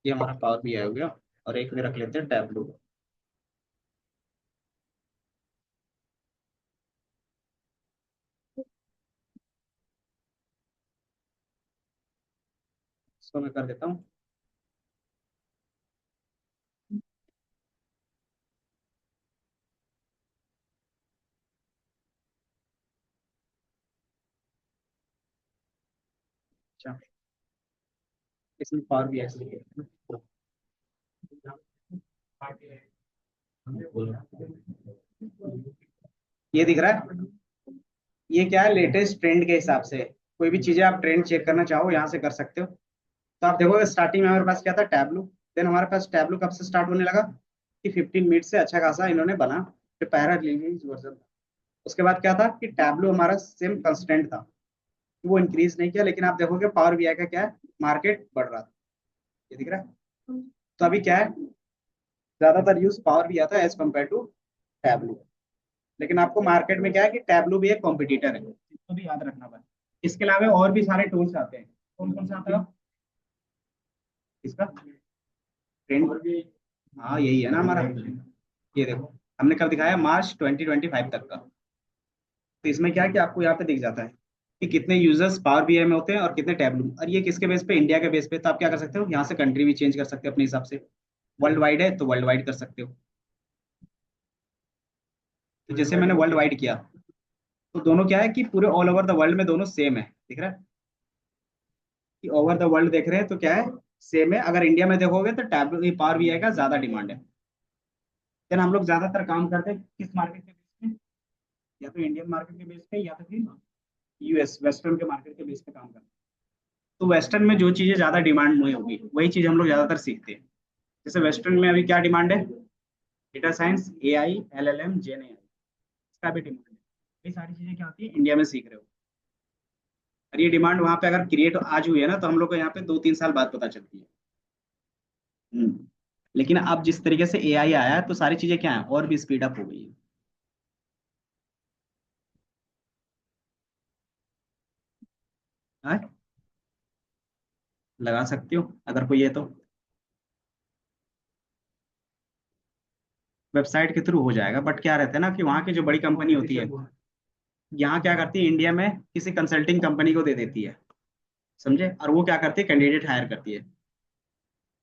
ये हमारा पावर बीआई हो गया। और एक में रख लेते हैं टैबलू। इसको मैं कर देता हूँ। अच्छा, इसमें पावर बीआई से लिखे ये दिख रहा है, ये क्या है, लेटेस्ट ट्रेंड के हिसाब से कोई भी चीजें आप ट्रेंड चेक करना चाहो यहाँ से कर सकते हो। तो आप देखोगे स्टार्टिंग में हमारे पास क्या था, टैबलू। देन हमारे पास टैबलू कब से स्टार्ट होने लगा, कि 15 मिनट से अच्छा खासा इन्होंने बना, फिर पैरा रिलीज वर्जन। उसके बाद क्या था कि टैबलू हमारा सेम कंस्टेंट था, वो इंक्रीज नहीं किया, लेकिन आप देखोगे पावर बीआई का क्या है, मार्केट बढ़ रहा था। ये दिख रहा है। तो अभी क्या है, ज्यादातर यूज पावर भी आता है एज कम्पेयर टू टैबलू। लेकिन आपको मार्केट में क्या है कि टैबलू भी एक कॉम्पिटिटर है, इसको भी याद रखना पड़ेगा। इसके अलावा और भी सारे टूल्स आते हैं। कौन कौन सा आता है इसका ट्रेंड? हाँ यही है ना हमारा। ये देखो, हमने कब दिखाया, मार्च 2025 तक का। तो इसमें क्या है कि आपको यहाँ पे दिख जाता है कि कितने यूजर्स पावर बीआई में होते हैं और कितने टैबलू। और ये किसके बेस पे, इंडिया के बेस पे। तो आप क्या कर सकते हो, यहाँ से कंट्री भी चेंज कर सकते हो अपने हिसाब से। वर्ल्ड वाइड है तो वर्ल्ड वाइड कर सकते हो। तो जैसे मैंने वर्ल्ड वाइड किया, तो दोनों क्या है कि पूरे ऑल ओवर द वर्ल्ड में दोनों सेम है। दिख रहा है कि ओवर द वर्ल्ड देख रहे हैं तो क्या है, सेम है। अगर इंडिया में देखोगे तो टैब पावर बीआई का ज्यादा डिमांड है। देन हम लोग ज्यादातर काम करते हैं किस मार्केट के बेस पे, या तो इंडियन मार्केट के बेस पे या तो फिर यूएस वेस्टर्न के मार्केट के बेस पे काम करते हैं। तो वेस्टर्न में जो चीजें ज्यादा डिमांड में होगी वही चीज हम लोग ज्यादातर सीखते हैं। जैसे वेस्टर्न में अभी क्या डिमांड है, डेटा साइंस, एआई, एलएलएम, जेन एआई, इसका भी डिमांड है। ये सारी चीजें क्या होती है, इंडिया में सीख रहे हो। और ये डिमांड वहां पे अगर क्रिएट आज हुई है ना, तो हम लोग को यहाँ पे 2-3 साल बाद पता चलती है। लेकिन अब जिस तरीके से एआई आया है तो सारी चीजें क्या है, और भी स्पीड अप हो गई है। हाँ? लगा सकती हो अगर कोई है तो। वेबसाइट के थ्रू हो जाएगा, बट क्या रहता है ना कि वहाँ की जो बड़ी कंपनी होती है, यहाँ क्या करती है, इंडिया में किसी कंसल्टिंग कंपनी को दे देती है। समझे? और वो क्या करती है, कैंडिडेट हायर करती है।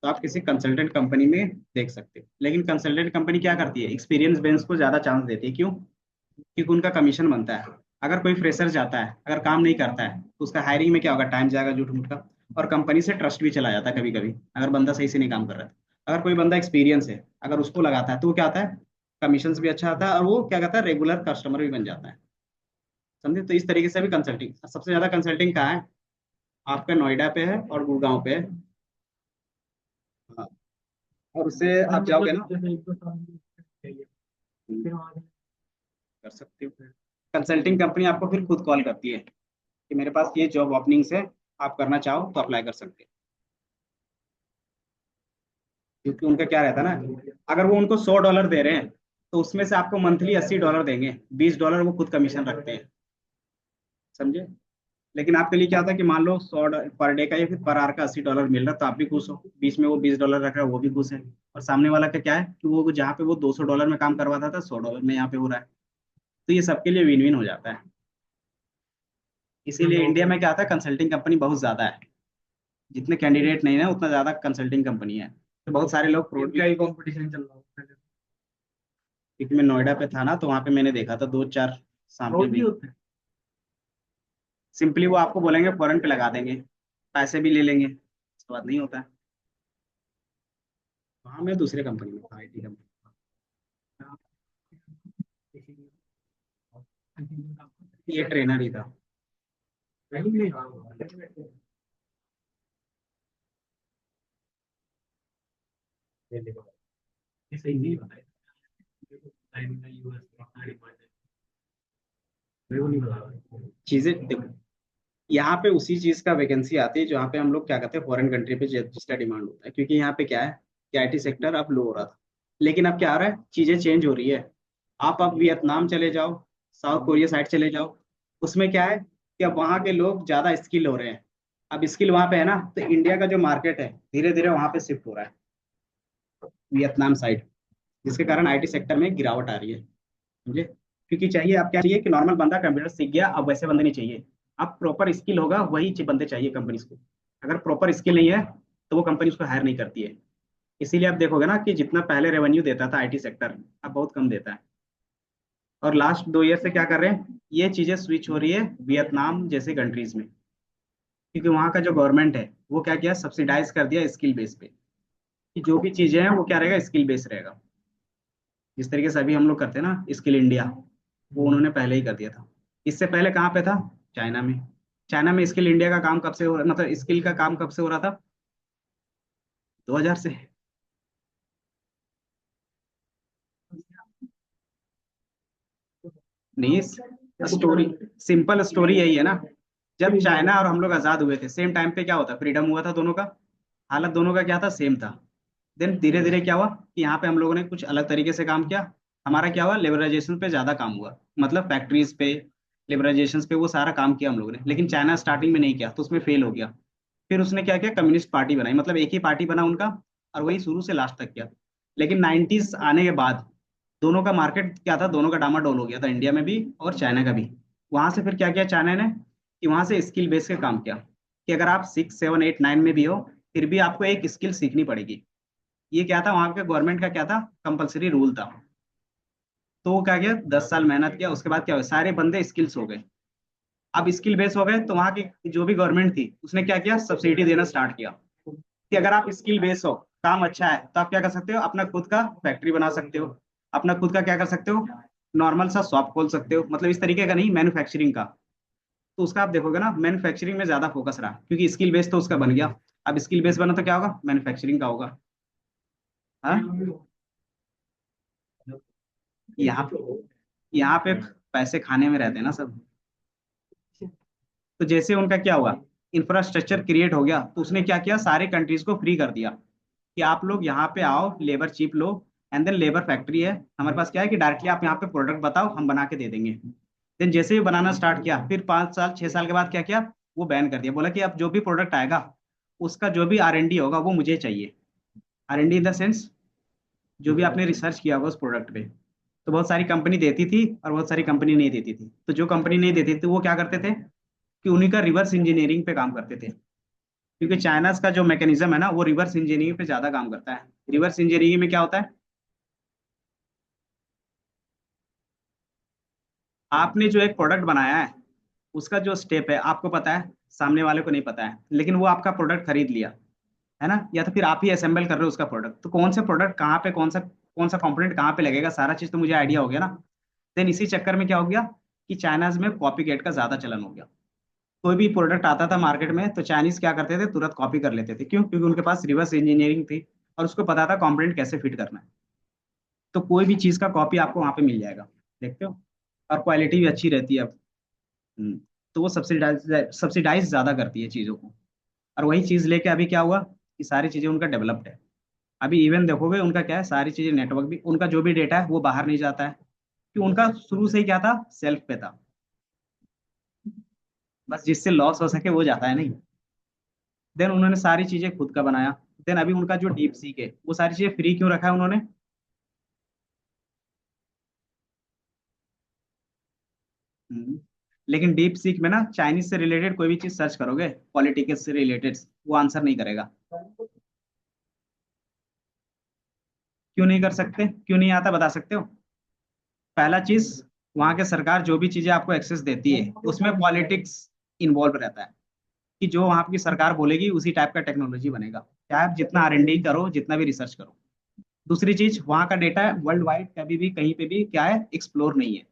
तो आप किसी कंसल्टेंट कंपनी में देख सकते हो। लेकिन कंसल्टेंट कंपनी क्या करती है, एक्सपीरियंस बेंस को ज्यादा चांस देती है। क्यों? क्योंकि उनका कमीशन बनता है। अगर कोई फ्रेशर जाता है, अगर काम नहीं करता है, तो उसका हायरिंग में क्या होगा, टाइम जाएगा झूठ मूठ का। और कंपनी से ट्रस्ट भी चला जाता है कभी कभी, अगर बंदा सही से नहीं काम कर रहा है। अगर कोई बंदा एक्सपीरियंस है, अगर उसको लगाता है तो वो क्या आता है, कमीशन भी अच्छा आता है, और वो क्या कहता है, रेगुलर कस्टमर भी बन जाता है। समझे? तो इस तरीके से भी कंसल्टिंग, सबसे ज्यादा कंसल्टिंग कहाँ है, आपका नोएडा पे है और गुड़गांव पे है। हाँ। और उससे आप जाओगे ना, जैसे एक दो साल चाहिए, फिर वहाँ कर सकते हो। कंसल्टिंग कंपनी आपको फिर खुद कॉल करती है कि मेरे पास ये जॉब ओपनिंग्स है, आप करना चाहो तो अप्लाई कर सकते हैं। क्योंकि उनका क्या रहता है ना, अगर वो उनको $100 दे रहे हैं, तो उसमें से आपको मंथली $80 देंगे, $20 वो खुद कमीशन रखते हैं। समझे? लेकिन आपके लिए क्या होता है कि मान लो 100 पर डे का या फिर पर आवर का $80 मिल रहा है, तो आप भी खुश हो, बीच में वो $20 रख रहा है वो भी खुश है। और सामने वाला का क्या है कि वो जहाँ पे वो $200 में काम करवाता था, $100 में यहाँ पे हो रहा है। तो ये सबके लिए विन विन हो जाता है। इसीलिए इंडिया में क्या आता है, कंसल्टिंग कंपनी बहुत ज्यादा है। जितने कैंडिडेट नहीं है उतना ज्यादा कंसल्टिंग कंपनी है। तो बहुत सारे लोग फ्रॉड भी, का ही कंपटीशन चल रहा है। क्योंकि मैं नोएडा पे था ना, तो वहां पे मैंने देखा था 2-4 सामने फ्रॉड भी भी। होते हैं। सिंपली वो आपको बोलेंगे फॉरन पे लगा देंगे, पैसे भी ले लेंगे, उसके बाद नहीं होता है। वहाँ मैं दूसरे कंपनी में था, आईटी कंपनी। ये ट्रेनर ही था। सही बताया। चीजें देखो, यहाँ पे उसी चीज का वैकेंसी आती है जहाँ पे हम लोग क्या कहते हैं, फॉरेन कंट्री पे जिसका डिमांड होता है। क्योंकि यहाँ पे क्या है कि आईटी सेक्टर अब लो हो रहा था, लेकिन अब क्या आ रहा है, चीजें चेंज हो रही है। आप अब वियतनाम चले जाओ, साउथ कोरिया साइड चले जाओ, उसमें क्या है कि अब वहाँ के लोग ज्यादा स्किल हो रहे हैं। अब स्किल वहाँ पे है ना, तो इंडिया का जो मार्केट है धीरे धीरे वहाँ पे शिफ्ट हो रहा है, वियतनाम साइड। जिसके कारण आईटी सेक्टर में गिरावट आ रही है। समझे? क्योंकि चाहिए, आप क्या चाहिए कि नॉर्मल बंदा कंप्यूटर सीख गया, अब वैसे बंदे नहीं चाहिए। अब प्रॉपर स्किल होगा वही बंदे चाहिए कंपनीज को। अगर प्रॉपर स्किल नहीं है तो वो कंपनी उसको हायर नहीं करती है। इसीलिए आप देखोगे ना कि जितना पहले रेवेन्यू देता था आईटी सेक्टर, अब बहुत कम देता है। और लास्ट 2 ईयर से क्या कर रहे हैं, ये चीजें स्विच हो रही है वियतनाम जैसे कंट्रीज में। क्योंकि वहाँ का जो गवर्नमेंट है वो क्या किया, सब्सिडाइज कर दिया स्किल बेस पे, कि जो भी चीजें हैं वो क्या रहेगा, स्किल बेस रहेगा। जिस तरीके से अभी हम लोग करते हैं ना स्किल इंडिया, वो उन्होंने पहले ही कर दिया था। इससे पहले कहाँ पे था, चाइना में। चाइना में स्किल इंडिया का काम कब से हो रहा, मतलब स्किल का काम कब से हो रहा था, 2000 से। नहीं, स्टोरी, सिंपल स्टोरी यही है ना जब चाइना और हम लोग आजाद हुए थे सेम टाइम पे क्या होता, फ्रीडम हुआ था दोनों का, हालत दोनों का क्या था, सेम था। देन धीरे धीरे क्या हुआ कि यहाँ पे हम लोगों ने कुछ अलग तरीके से काम किया। हमारा क्या हुआ, लिबरलाइजेशन पे ज्यादा काम हुआ, मतलब फैक्ट्रीज पे, लिबरलाइजेशन पे वो सारा काम किया हम लोगों ने। लेकिन चाइना स्टार्टिंग में नहीं किया तो उसमें फेल हो गया। फिर उसने क्या किया, कम्युनिस्ट पार्टी बनाई, मतलब एक ही पार्टी बना उनका, और वही शुरू से लास्ट तक किया। लेकिन 90s आने के बाद दोनों का मार्केट क्या था, दोनों का डामाडोल हो गया था, इंडिया में भी और चाइना का भी। वहां से फिर क्या किया चाइना ने, कि वहां से स्किल बेस के काम किया, कि अगर आप 6 7 8 9 में भी हो, फिर भी आपको एक स्किल सीखनी पड़ेगी। ये क्या था, वहां के गवर्नमेंट का क्या था, कंपलसरी रूल था। तो वो क्या किया, 10 साल मेहनत किया, उसके बाद क्या हुआ, सारे बंदे स्किल्स हो गए। अब स्किल बेस हो गए तो वहां की जो भी गवर्नमेंट थी उसने क्या किया, सब्सिडी देना स्टार्ट किया, कि अगर आप स्किल बेस हो, काम अच्छा है, तो आप क्या कर सकते हो, अपना खुद का फैक्ट्री बना सकते हो, अपना खुद का क्या कर सकते हो, नॉर्मल सा शॉप खोल सकते हो, मतलब इस तरीके का नहीं, मैन्युफैक्चरिंग का। तो उसका आप देखोगे ना, मैन्युफैक्चरिंग में ज्यादा फोकस रहा, क्योंकि स्किल बेस तो उसका बन गया। अब स्किल बेस बना तो क्या होगा, मैन्युफैक्चरिंग का होगा। हाँ, यहाँ यहाँ पे पैसे खाने में रहते हैं ना सब। तो जैसे उनका क्या हुआ, इंफ्रास्ट्रक्चर क्रिएट हो गया, तो उसने क्या किया, सारे कंट्रीज को फ्री कर दिया, कि आप लोग यहाँ पे आओ, लेबर चीप लो, एंड देन लेबर फैक्ट्री है हमारे पास, क्या है कि डायरेक्टली आप यहाँ पे प्रोडक्ट बताओ, हम बना के दे देंगे। देन जैसे ही बनाना स्टार्ट किया, फिर 5 साल 6 साल के बाद क्या किया, वो बैन कर दिया, बोला कि अब जो भी प्रोडक्ट आएगा उसका जो भी R&D होगा वो मुझे चाहिए। R&D इन द सेंस, जो भी आपने रिसर्च किया होगा उस प्रोडक्ट पे। तो बहुत सारी कंपनी देती थी और बहुत सारी कंपनी नहीं देती थी, तो जो कंपनी नहीं देती थी वो क्या करते थे, कि उन्हीं का रिवर्स इंजीनियरिंग पे काम करते थे। क्योंकि चाइना का जो मैकेनिज्म है ना, वो रिवर्स इंजीनियरिंग पे ज्यादा काम करता है। रिवर्स इंजीनियरिंग में क्या होता है, आपने जो एक प्रोडक्ट बनाया है उसका जो स्टेप है आपको पता है, सामने वाले को नहीं पता है, लेकिन वो आपका प्रोडक्ट खरीद लिया, है ना, या तो फिर आप ही असेंबल कर रहे हो उसका प्रोडक्ट, तो कौन सा प्रोडक्ट कहाँ पे, कौन सा कंपोनेंट कहाँ पे लगेगा, सारा चीज तो मुझे आइडिया हो गया ना। देन इसी चक्कर में क्या हो गया, कि चाइनाज में कॉपी गेट का ज्यादा चलन हो गया। कोई भी प्रोडक्ट आता था मार्केट में तो चाइनीज क्या करते थे, तुरंत कॉपी कर लेते थे, क्यों, क्योंकि उनके पास रिवर्स इंजीनियरिंग थी, और उसको पता था कंपोनेंट कैसे फिट करना है। तो कोई भी चीज का कॉपी आपको वहां पे मिल जाएगा, देखते हो, और क्वालिटी भी अच्छी रहती है अब। हम्म, तो वो सब्सिडाइज सब्सिडाइज ज्यादा करती है चीजों को। और वही चीज लेके अभी क्या हुआ, कि सारी चीजें उनका डेवलप्ड है। अभी इवन देखोगे उनका क्या है, सारी चीजें नेटवर्क भी, उनका जो भी डेटा है वो बाहर नहीं जाता है, कि उनका शुरू से ही क्या था, सेल्फ पे था, बस जिससे लॉस हो सके वो जाता है नहीं। देन उन्होंने सारी चीजें खुद का बनाया। देन अभी उनका जो डीप सीक है वो सारी चीजें फ्री क्यों रखा है उन्होंने। हम्म, लेकिन डीप सीक में ना चाइनीज से रिलेटेड कोई भी चीज सर्च करोगे, पॉलिटिक्स से रिलेटेड, वो आंसर नहीं करेगा। क्यों नहीं कर सकते, क्यों नहीं आता, बता सकते हो। पहला चीज, वहां के सरकार जो भी चीजें आपको एक्सेस देती है उसमें पॉलिटिक्स इन्वॉल्व रहता है, कि जो वहां की सरकार बोलेगी उसी टाइप का टेक्नोलॉजी बनेगा, चाहे आप जितना R&D करो, जितना भी रिसर्च करो। दूसरी चीज, वहां का डेटा वर्ल्ड वाइड कभी भी कहीं पे भी क्या है, एक्सप्लोर नहीं है,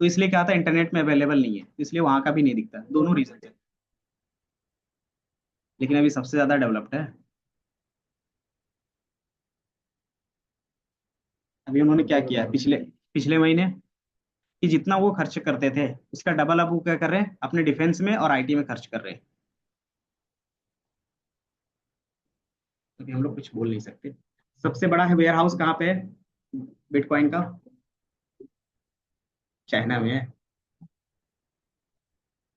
तो इसलिए क्या था, इंटरनेट में अवेलेबल नहीं है, तो इसलिए वहां का भी नहीं दिखता, दोनों रीजन है। लेकिन अभी सबसे ज्यादा डेवलप्ड है। अभी उन्होंने क्या किया है, पिछले पिछले महीने, कि जितना वो खर्च करते थे उसका डबल अब वो क्या कर रहे हैं, अपने डिफेंस में और IT में खर्च कर रहे हैं। अभी हम लोग कुछ बोल नहीं सकते। सबसे बड़ा है वेयर हाउस कहाँ पे है, बिटकॉइन का, चाइना में है।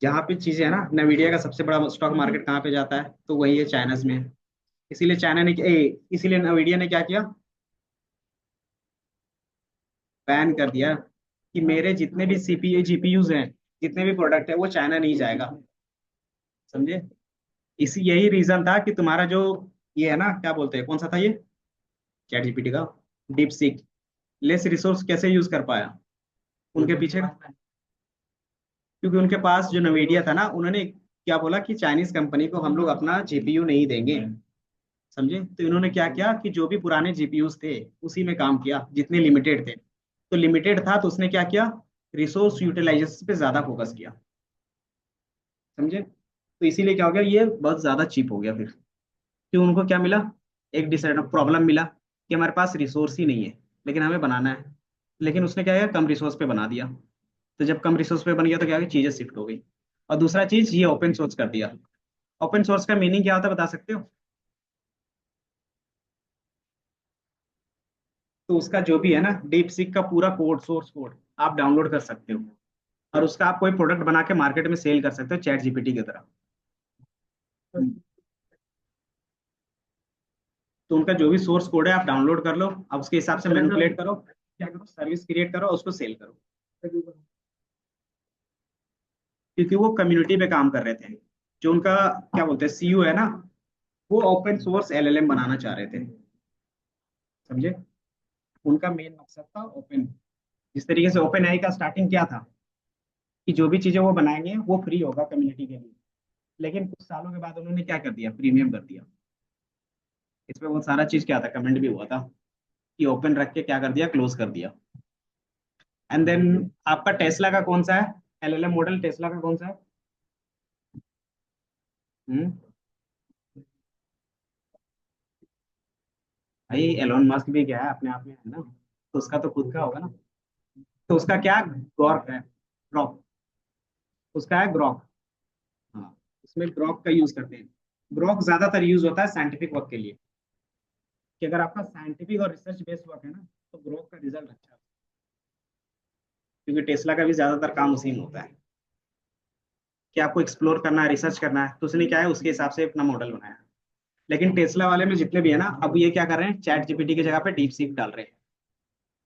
जहाँ पे चीजें है ना, नवीडिया का सबसे बड़ा स्टॉक मार्केट कहाँ पे जाता है, तो वही है, चाइना में है। इसीलिए इसीलिए नवीडिया ने क्या किया, बैन कर दिया, कि मेरे जितने भी CPU GPUs हैं, जितने भी प्रोडक्ट है, वो चाइना नहीं जाएगा। समझे, इसी यही रीजन था कि तुम्हारा जो ये है ना, क्या बोलते हैं, कौन सा था ये, चैट जीपीटी का डीप सीक, लेस रिसोर्स कैसे यूज कर पाया, उनके पीछे, क्योंकि उनके पास जो नवीडिया था ना, उन्होंने क्या बोला, कि चाइनीज कंपनी को हम लोग अपना GPU नहीं देंगे। समझे, तो इन्होंने क्या किया, कि जो भी पुराने GPUs थे उसी में काम किया, जितने लिमिटेड थे, तो लिमिटेड था तो उसने क्या किया, रिसोर्स यूटिलाइजेशन पे ज्यादा फोकस किया। समझे, तो इसीलिए क्या हो गया, ये बहुत ज्यादा चीप हो गया फिर, कि उनको क्या मिला, एक डिसएडवांटेज प्रॉब्लम मिला, कि हमारे पास रिसोर्स ही नहीं है, लेकिन हमें बनाना है। लेकिन उसने क्या किया, कम रिसोर्स पे बना दिया। तो जब कम रिसोर्स पे बन गया तो क्या हुआ, चीजें शिफ्ट हो गई। और दूसरा चीज ये ओपन सोर्स कर दिया। ओपन सोर्स का मीनिंग क्या होता है बता सकते हो? तो उसका जो भी है ना, डीप सीक का पूरा कोड, सोर्स कोड आप डाउनलोड कर सकते हो, और उसका आप कोई प्रोडक्ट बना के मार्केट में सेल कर सकते हो चैट जीपीटी की तरह। तो उनका जो भी सोर्स कोड है आप डाउनलोड कर लो, अब उसके हिसाब से मैनिपुलेट करो, क्या करो, सर्विस क्रिएट करो, उसको सेल करो। क्योंकि वो कम्युनिटी पे काम कर रहे थे, जो उनका क्या बोलते हैं सीईओ है ना, वो ओपन सोर्स एलएलएम बनाना चाह रहे थे, समझे? उनका मेन मकसद था ओपन। जिस तरीके से ओपन एआई का स्टार्टिंग क्या था, कि जो भी चीजें वो बनाएंगे वो फ्री होगा कम्युनिटी के लिए, लेकिन कुछ सालों के बाद उन्होंने क्या कर दिया, प्रीमियम कर दिया। इसमें बहुत सारा चीज क्या था, कमेंट भी हुआ था कि ओपन रख के क्या कर दिया, क्लोज कर दिया। एंड देन आपका टेस्ला का कौन सा है, एलएलएम मॉडल टेस्ला का कौन सा है? हम्म। भाई एलोन मस्क भी क्या है, अपने आप में है ना, तो उसका तो खुद का होगा ना। तो उसका क्या, गॉर्क है, ग्रॉक, उसका है ग्रॉक। हाँ, उसमें ग्रॉक का यूज करते हैं। ग्रॉक ज्यादातर यूज होता है साइंटिफिक वर्क के लिए, कि अगर आपका साइंटिफिक और रिसर्च बेस्ड वर्क है ना, तो ग्रॉक का रिजल्ट अच्छा है। क्योंकि टेस्ला का भी ज्यादातर काम उसी में होता है, कि आपको एक्सप्लोर करना है, रिसर्च करना है, तो उसने क्या है उसके हिसाब से अपना मॉडल बनाया। लेकिन टेस्ला वाले में जितने भी है ना, अब ये क्या कर रहे हैं, चैट जीपीटी की जगह पे डीप सीक डाल रहे हैं,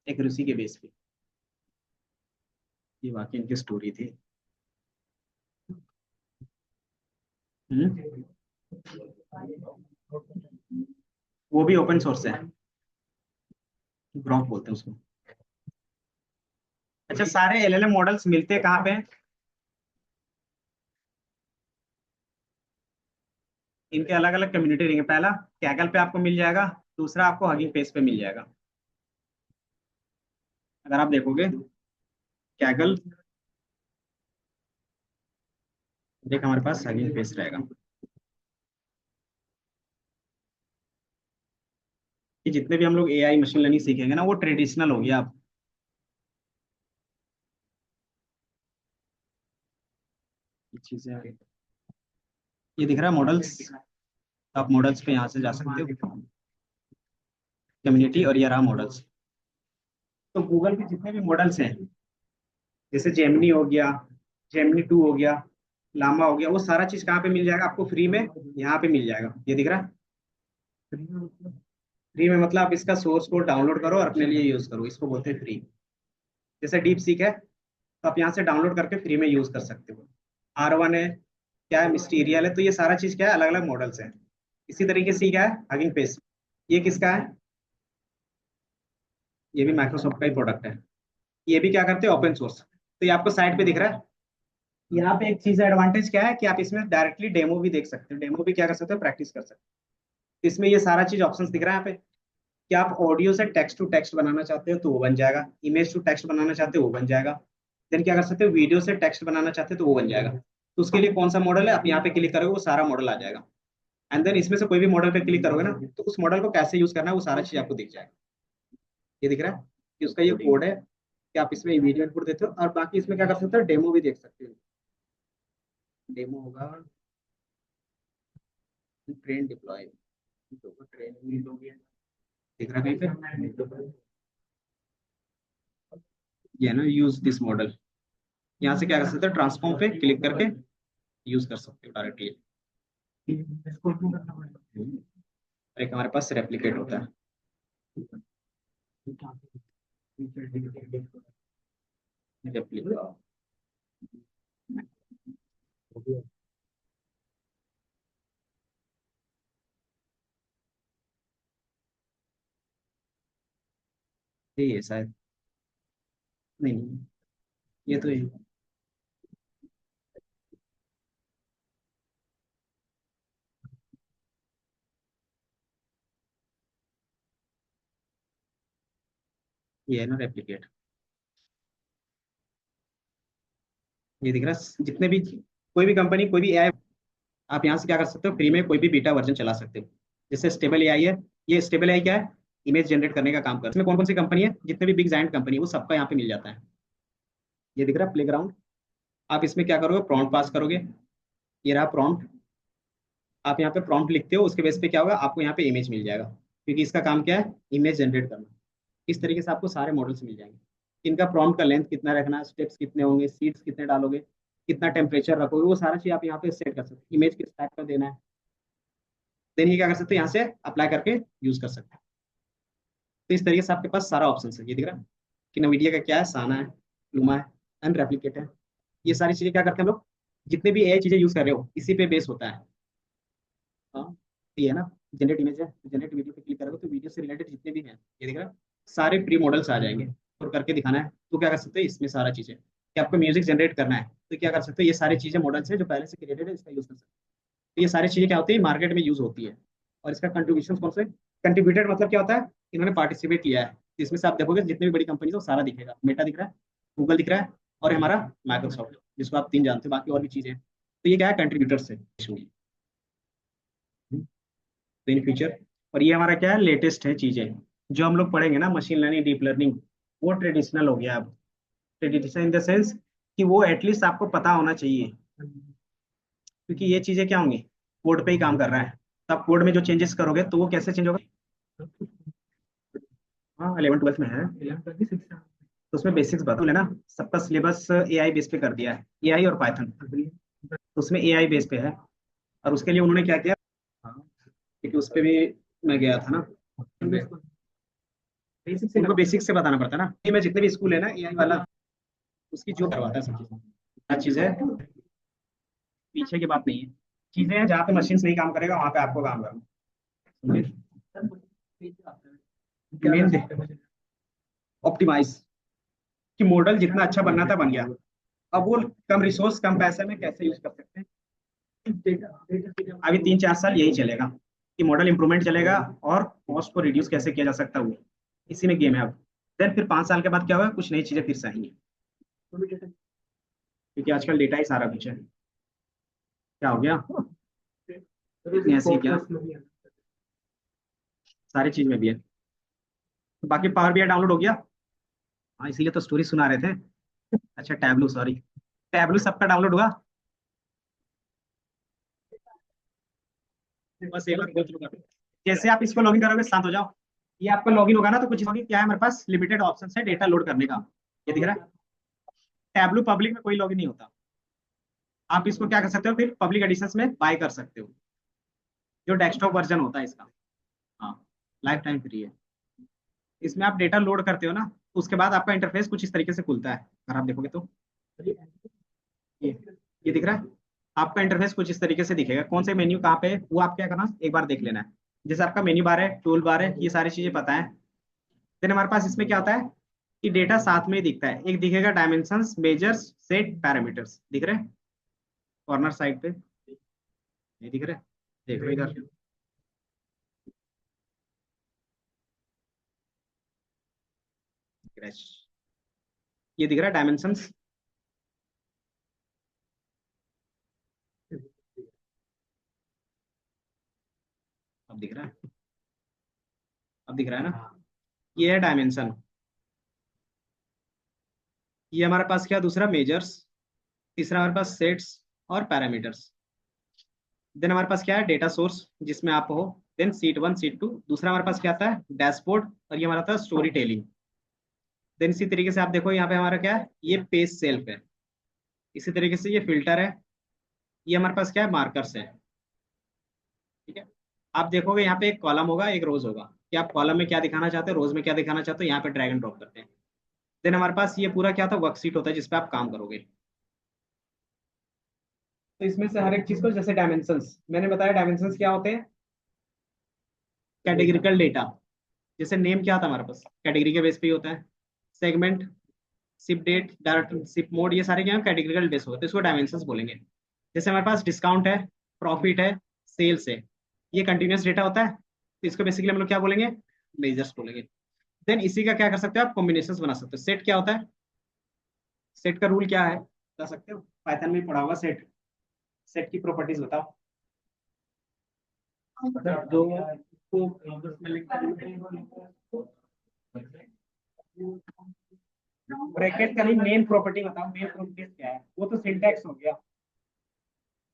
एक रूसी के बेस पे। ये वाकई इनकी स्टोरी थी। हम्म। वो भी ओपन सोर्स है, ग्रॉक बोलते हैं उसको। अच्छा, सारे एलएलएम मॉडल्स मिलते हैं कहाँ पे? इनके अलग अलग कम्युनिटी रहेंगे। पहला कैगल पे आपको मिल जाएगा, दूसरा आपको हगिंग फेस पे मिल जाएगा। अगर आप देखोगे कैगल, देख हमारे पास हगिंग फेस रहेगा। कि जितने भी हम लोग एआई मशीन लर्निंग सीखेंगे ना, वो ट्रेडिशनल हो गया। आप ये चीजें, ये दिख रहा है मॉडल्स, आप मॉडल्स पे यहाँ से जा सकते हो, कम्युनिटी, और ये रहा मॉडल्स। तो गूगल के जितने भी मॉडल्स हैं, जैसे जेमिनी हो गया, जेमिनी 2 हो गया, लामा हो गया, वो सारा चीज कहाँ पे मिल जाएगा आपको फ्री में? यहाँ पे मिल जाएगा, ये दिख रहा है। फ्री में मतलब आप इसका सोर्स कोड डाउनलोड करो और अपने लिए यूज करो, इसको बोलते हैं फ्री। जैसे डीप सीक है, तो आप यहाँ से डाउनलोड करके फ्री में यूज कर सकते हो। R1 है, क्या है, मिस्टीरियल है, तो ये सारा चीज क्या है, अलग अलग मॉडल्स हैं। इसी तरीके से क्या है, हगिंग फेस, ये किसका है? ये भी माइक्रोसॉफ्ट का ही प्रोडक्ट है। ये भी क्या करते हैं, ओपन सोर्स। तो ये आपको साइट पे दिख रहा है। यहाँ पे एक चीज एडवांटेज क्या है, कि आप इसमें डायरेक्टली डेमो भी देख सकते हो, डेमो भी क्या कर सकते हो, प्रैक्टिस कर सकते हो। तो इसमें ये सारा चीज ऑप्शंस दिख रहा है यहाँ पे, कि आप ऑडियो से टेक्स्ट टू टेक्स्ट बनाना चाहते हो तो वो बन जाएगा, इमेज टू टेक्स्ट बनाना चाहते हो वो बन जाएगा, देन क्या कर सकते हो, वीडियो से टेक्स्ट बनाना चाहते हो तो वो बन जाएगा। तो उसके लिए कौन सा मॉडल है, आप यहाँ पे क्लिक करोगे वो सारा मॉडल आ जाएगा। एंड देन इसमें से कोई भी मॉडल पे क्लिक करोगे ना, तो उस मॉडल को कैसे यूज करना है वो सारा चीज आपको दिख जाएगा। ये दिख रहा है कि उसका ये कोड है, कि आप इसमें वीडियो इनपुट देते हो, और बाकी इसमें क्या कर सकते हो, डेमो भी देख सकते हो। डेमो होगा, ट्रेन डिप्लॉय, ट्रेन दिख रहा है कहीं पे? ये है ना, यूज दिस मॉडल। यहाँ से क्या कर सकते हो, ट्रांसफॉर्म पे क्लिक करके यूज कर सकते हो डायरेक्टली। इसको क्यों करना पड़ेगा? एक हमारे पास रेप्लिकेट होता है। रेप्लिकेट, यही है शायद। नहीं नहीं, ये तो ये है ना रेप्लिकेट। ये दिख रहा है, जितने भी कोई भी कंपनी, कोई भी एआई, आप यहाँ से क्या कर सकते हो, फ्री में कोई भी बीटा वर्जन चला सकते हो। जैसे स्टेबल एआई है, ये स्टेबल एआई क्या है, इमेज जनरेट करने का काम करता है। इसमें कौन कौन सी कंपनी है, जितने भी बिग जायंट कंपनी, वो सबका यहाँ पे मिल जाता है। ये दिख रहा है प्लेग्राउंड, आप इसमें क्या करोगे, प्रॉम्प्ट पास करोगे, ये रहा प्रॉम्प्ट। आप यहाँ पे प्रॉम्प्ट लिखते हो, उसके बेस पे क्या होगा, आपको यहाँ पे इमेज मिल जाएगा, क्योंकि इसका काम क्या है, इमेज जनरेट करना। इस तरीके से आपको सारे मॉडल्स मिल जाएंगे। इनका प्रॉम्प्ट का लेंथ कितना रखना है, स्टेप्स कितने होंगे, सीड्स कितने डालोगे, कितना टेम्परेचर रखोगे, वो सारा चीज आप यहाँ पे सेट कर सकते हो। इमेज किस टाइप का देना है, देन ये क्या कर सकते हो, यहाँ से अप्लाई करके यूज कर सकते हैं। तो इस तरीके से आपके पास सारा ऑप्शन है। ये दिख रहा है कि नवीडिया का क्या है, साना है, लूमा है, एंड रेप्लिकेट है। ये सारी चीजें क्या करते हैं हम लोग, जितने भी एआई चीजें यूज कर रहे हो इसी पे बेस होता है। हाँ, ये है ना, जनरेट इमेज है, जनरेट वीडियो पे क्लिक करोगे तो वीडियो से रिलेटेड जितने भी हैं, ये दिख रहा है, सारे प्री मॉडल्स आ जाएंगे। और करके दिखाना है तो क्या कर सकते हो, इसमें सारा चीजें कि आपको म्यूजिक जनरेट करना है तो क्या कर सकते हो, ये सारी चीजें मॉडल्स है जो पहले से क्रिएटेड है, इसका यूज कर सकते हो। तो ये सारी चीजें क्या होती है, मार्केट में यूज होती है। और इसका कंट्रीब्यूशन कौन से, कंट्रीब्यूटेड मतलब क्या होता है, इन्होंने पार्टिसिपेट किया है। इसमें से आप देखोगे जितनी भी बड़ी कंपनी है वो सारा दिखेगा, मेटा दिख रहा है, गूगल दिख रहा है, और हमारा माइक्रोसॉफ्ट, जिसको आप तीन जानते हो, बाकी और भी चीजें हैं। तो ये क्या है, कंट्रीब्यूटर्स है इन फ्यूचर। और ये हमारा क्या है, लेटेस्ट है चीजें जो हम लोग पढ़ेंगे ना, मशीन लर्निंग, डीप लर्निंग, वो ट्रेडिशनल हो गया अब। ट्रेडिशनल इन द सेंस कि वो एटलीस्ट आपको पता होना चाहिए, क्योंकि ये चीजें क्या होंगी, कोड पे ही काम कर रहा है। तो आप कोड में जो चेंजेस करोगे तो वो कैसे चेंज होगा। हाँ, 11 12 में है, 11 26 तो उसमें बेसिक्स बता लेना। सबका सिलेबस एआई बेस पे कर दिया है, एआई और पाइथन, तो उसमें एआई बेस पे है। और उसके लिए उन्होंने क्या किया, हाँ, क्योंकि उस पे भी मैं गया था ना, उनको बेसिक्स से बताना पड़ता है ना। ये मैं जितने भी स्कूल है ना एआई वाला, उसकी जो करवाता है सब चीज़, हर चीज़ है, पीछे की बात नहीं है। चीजें हैं जहाँ पे मशीन सही काम करेगा वहां पे आपको काम करना, समझे। मेन ऑप्टिमाइज, कि मॉडल जितना अच्छा बनना था बन गया। अब वो कम रिसोर्स कम पैसे में कैसे यूज कर सकते हैं। अभी 3 4 साल यही चलेगा कि मॉडल इंप्रूवमेंट चलेगा, और कॉस्ट को रिड्यूस कैसे किया जा सकता है वो, इसी में गेम है अब। देन फिर 5 साल के बाद क्या होगा, कुछ नई चीजें फिर से आएंगी, क्योंकि आजकल डेटा ही सारा कुछ है। क्या हो गया, इतनी ऐसे ही क्या, सारी चीज में भी है। बाकी पावर बीआई डाउनलोड हो गया। हाँ, इसीलिए तो स्टोरी सुना रहे थे। अच्छा, टैबलू, सॉरी, टैबलू सबका डाउनलोड हुआ। बस एक बार go through कर लो। जैसे आप इसको लॉगिन करोगे, शांत हो जाओ। ये आपका लॉगिन होगा ना, तो कुछ होगी क्या है, हमारे पास लिमिटेड ऑप्शन है डेटा लोड करने का। ये दिख रहा है, टैबलू पब्लिक में कोई लॉगिन नहीं होता। आप इसको क्या कर सकते हो, फिर पब्लिक एडिशंस में बाय कर सकते हो, जो डेस्कटॉप वर्जन होता है इसका। हाँ, लाइफ टाइम फ्री है। इसमें आप डेटा लोड करते हो ना, उसके बाद आपका इंटरफेस कुछ इस तरीके से खुलता है, अगर आप देखोगे तो। ये ये दिख रहा है, आपका इंटरफेस कुछ इस तरीके से दिखेगा। कौन से मेन्यू कहाँ पे है वो आप क्या करना, एक बार देख लेना है। जैसे आपका मेन्यू बार है, टूल बार है, ये सारी चीजें पता है। देन हमारे पास इसमें क्या होता है कि डेटा साथ में ही दिखता है, एक दिखेगा डायमेंशंस, मेजर्स, सेट, पैरामीटर्स, दिख रहे हैं कॉर्नर साइड पे, ये दिख रहे हैं, देखो इधर। क्रैश, ये दिख रहा है डायमेंशंस, अब दिख रहा है, अब दिख रहा है ना, ये है डायमेंशन। ये हमारे पास क्या, दूसरा मेजर्स, तीसरा हमारे पास सेट्स और पैरामीटर्स। देन हमारे पास क्या है, डेटा सोर्स जिसमें आप हो। देन सीट 1 सीट 2, दूसरा हमारे पास क्या आता है, डैशबोर्ड, और ये हमारा था स्टोरी टेलिंग। देन इसी तरीके से आप देखो यहाँ पे हमारा क्या है, ये पेज सेल्फ है। इसी तरीके से ये फिल्टर है, ये हमारे पास क्या है, मार्कर्स है। ठीक है, आप देखोगे यहाँ पे एक कॉलम होगा, एक रोज होगा, कि आप कॉलम में क्या दिखाना चाहते हो, रोज में क्या दिखाना चाहते हो, यहाँ पे ड्रैग एंड ड्रॉप करते हैं। देन हमारे पास ये पूरा क्या होता है, वर्कशीट होता है जिसपे आप काम करोगे। तो इसमें से हर एक चीज को, जैसे डायमेंशंस मैंने बताया, डायमेंशंस क्या होते हैं, कैटेगरिकल डेटा। जैसे नेम क्या था हमारे पास, कैटेगरी के बेस पे ही होता है। Segment, ship date, direct ship mode, ये सारे क्या है, कैटेगरिकल बेस होते हैं, तो इसको डायमेंशंस बोलेंगे। जैसे हमारे पास डिस्काउंट है, प्रॉफिट है, सेल्स है, ये कंटिन्यूअस डेटा होता है, तो इसको बेसिकली हम लोग क्या बोलेंगे, मेजर्स बोलेंगे। देन इसी का क्या कर सकते हो आप, कॉम्बिनेशंस बना सकते हो। सेट क्या होता है, सेट का रूल क्या है, बता सकते हो, पाइथन में पढ़ा होगा सेट। सेट की प्रॉपर्टीज बताओ। मतलब जो को आपस में लिंक ब्रैकेट का नहीं, मेन प्रॉपर्टी बताओ, मेन प्रॉपर्टीज क्या है? वो तो सिंटैक्स हो गया,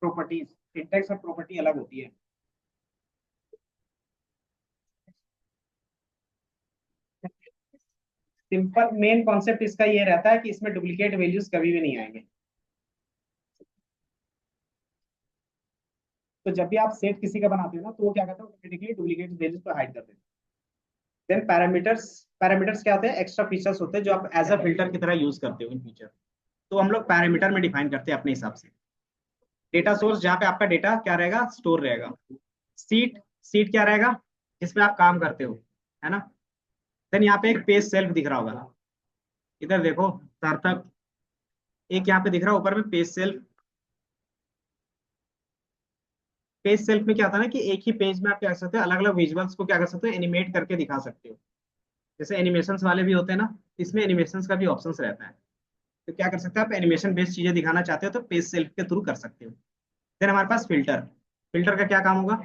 प्रॉपर्टीज। सिंटैक्स और प्रॉपर्टी अलग होती है। सिंपल मेन कॉन्सेप्ट इसका ये रहता है कि इसमें डुप्लीकेट वैल्यूज कभी भी नहीं आएंगे। तो जब भी आप सेट किसी का बनाते हो ना, तो वो क्या करता है, ऑटोमेटिकली डुप्लीकेट वैल्यूज को हाइड कर देते हैं। Then parameters. पैरामीटर्स क्या होते हैं? एक्स्ट्रा फीचर्स होते हैं जो आप एज अ फिल्टर की तरह यूज करते हो इन फीचर। तो हम लोग पैरामीटर में डिफाइन करते हैं अपने हिसाब से। डेटा सोर्स, जहाँ पे आपका डेटा क्या रहेगा, स्टोर रहेगा। सीट, सीट क्या रहेगा? जिसमें आप काम करते हो, है ना। देन यहाँ पे एक पेज सेल्फ दिख रहा होगा, इधर देखो सार्थक, एक यहाँ पे दिख रहा है ऊपर में पेज सेल्फ। पेज सेल्फ में क्या होता है ना कि एक ही पेज में आप क्या कर सकते हो, अलग अलग विजुअल्स को क्या कर सकते हो, एनिमेट करके दिखा सकते हो। जैसे एनिमेशंस वाले भी होते हैं ना, इसमें एनिमेशंस का भी ऑप्शंस रहता है। तो क्या कर सकते हो, आप एनिमेशन बेस्ड चीजें दिखाना चाहते हो तो पेज सेल्फ के थ्रू कर सकते हो। देन हमारे पास फिल्टर। फिल्टर का क्या काम होगा?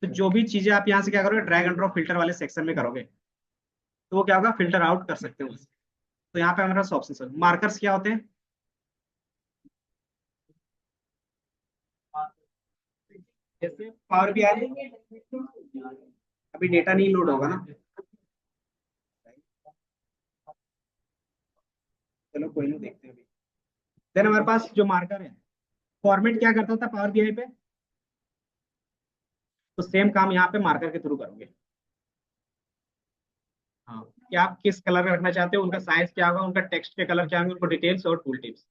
तो जो भी चीजें आप यहाँ से क्या करोगे, ड्रैग एंड ड्रॉप फिल्टर वाले सेक्शन में करोगे, तो वो क्या होगा, फिल्टर आउट कर सकते हो। तो यहाँ पे हमारे पास ऑप्शन है। मार्कर्स क्या होते हैं? जैसे पावर बीआई, अभी डेटा नहीं लोड होगा ना, चलो कोई नहीं, देखते हैं अभी। देन हमारे पास जो मार्कर है, फॉर्मेट क्या करता था पावर बीआई पे, तो सेम काम यहाँ पे मार्कर के थ्रू करोगे। हाँ, कि आप किस कलर में रखना चाहते हो, उनका साइज क्या होगा, उनका टेक्स्ट के कलर क्या होंगे, उनको डिटेल्स और टूल टिप्स।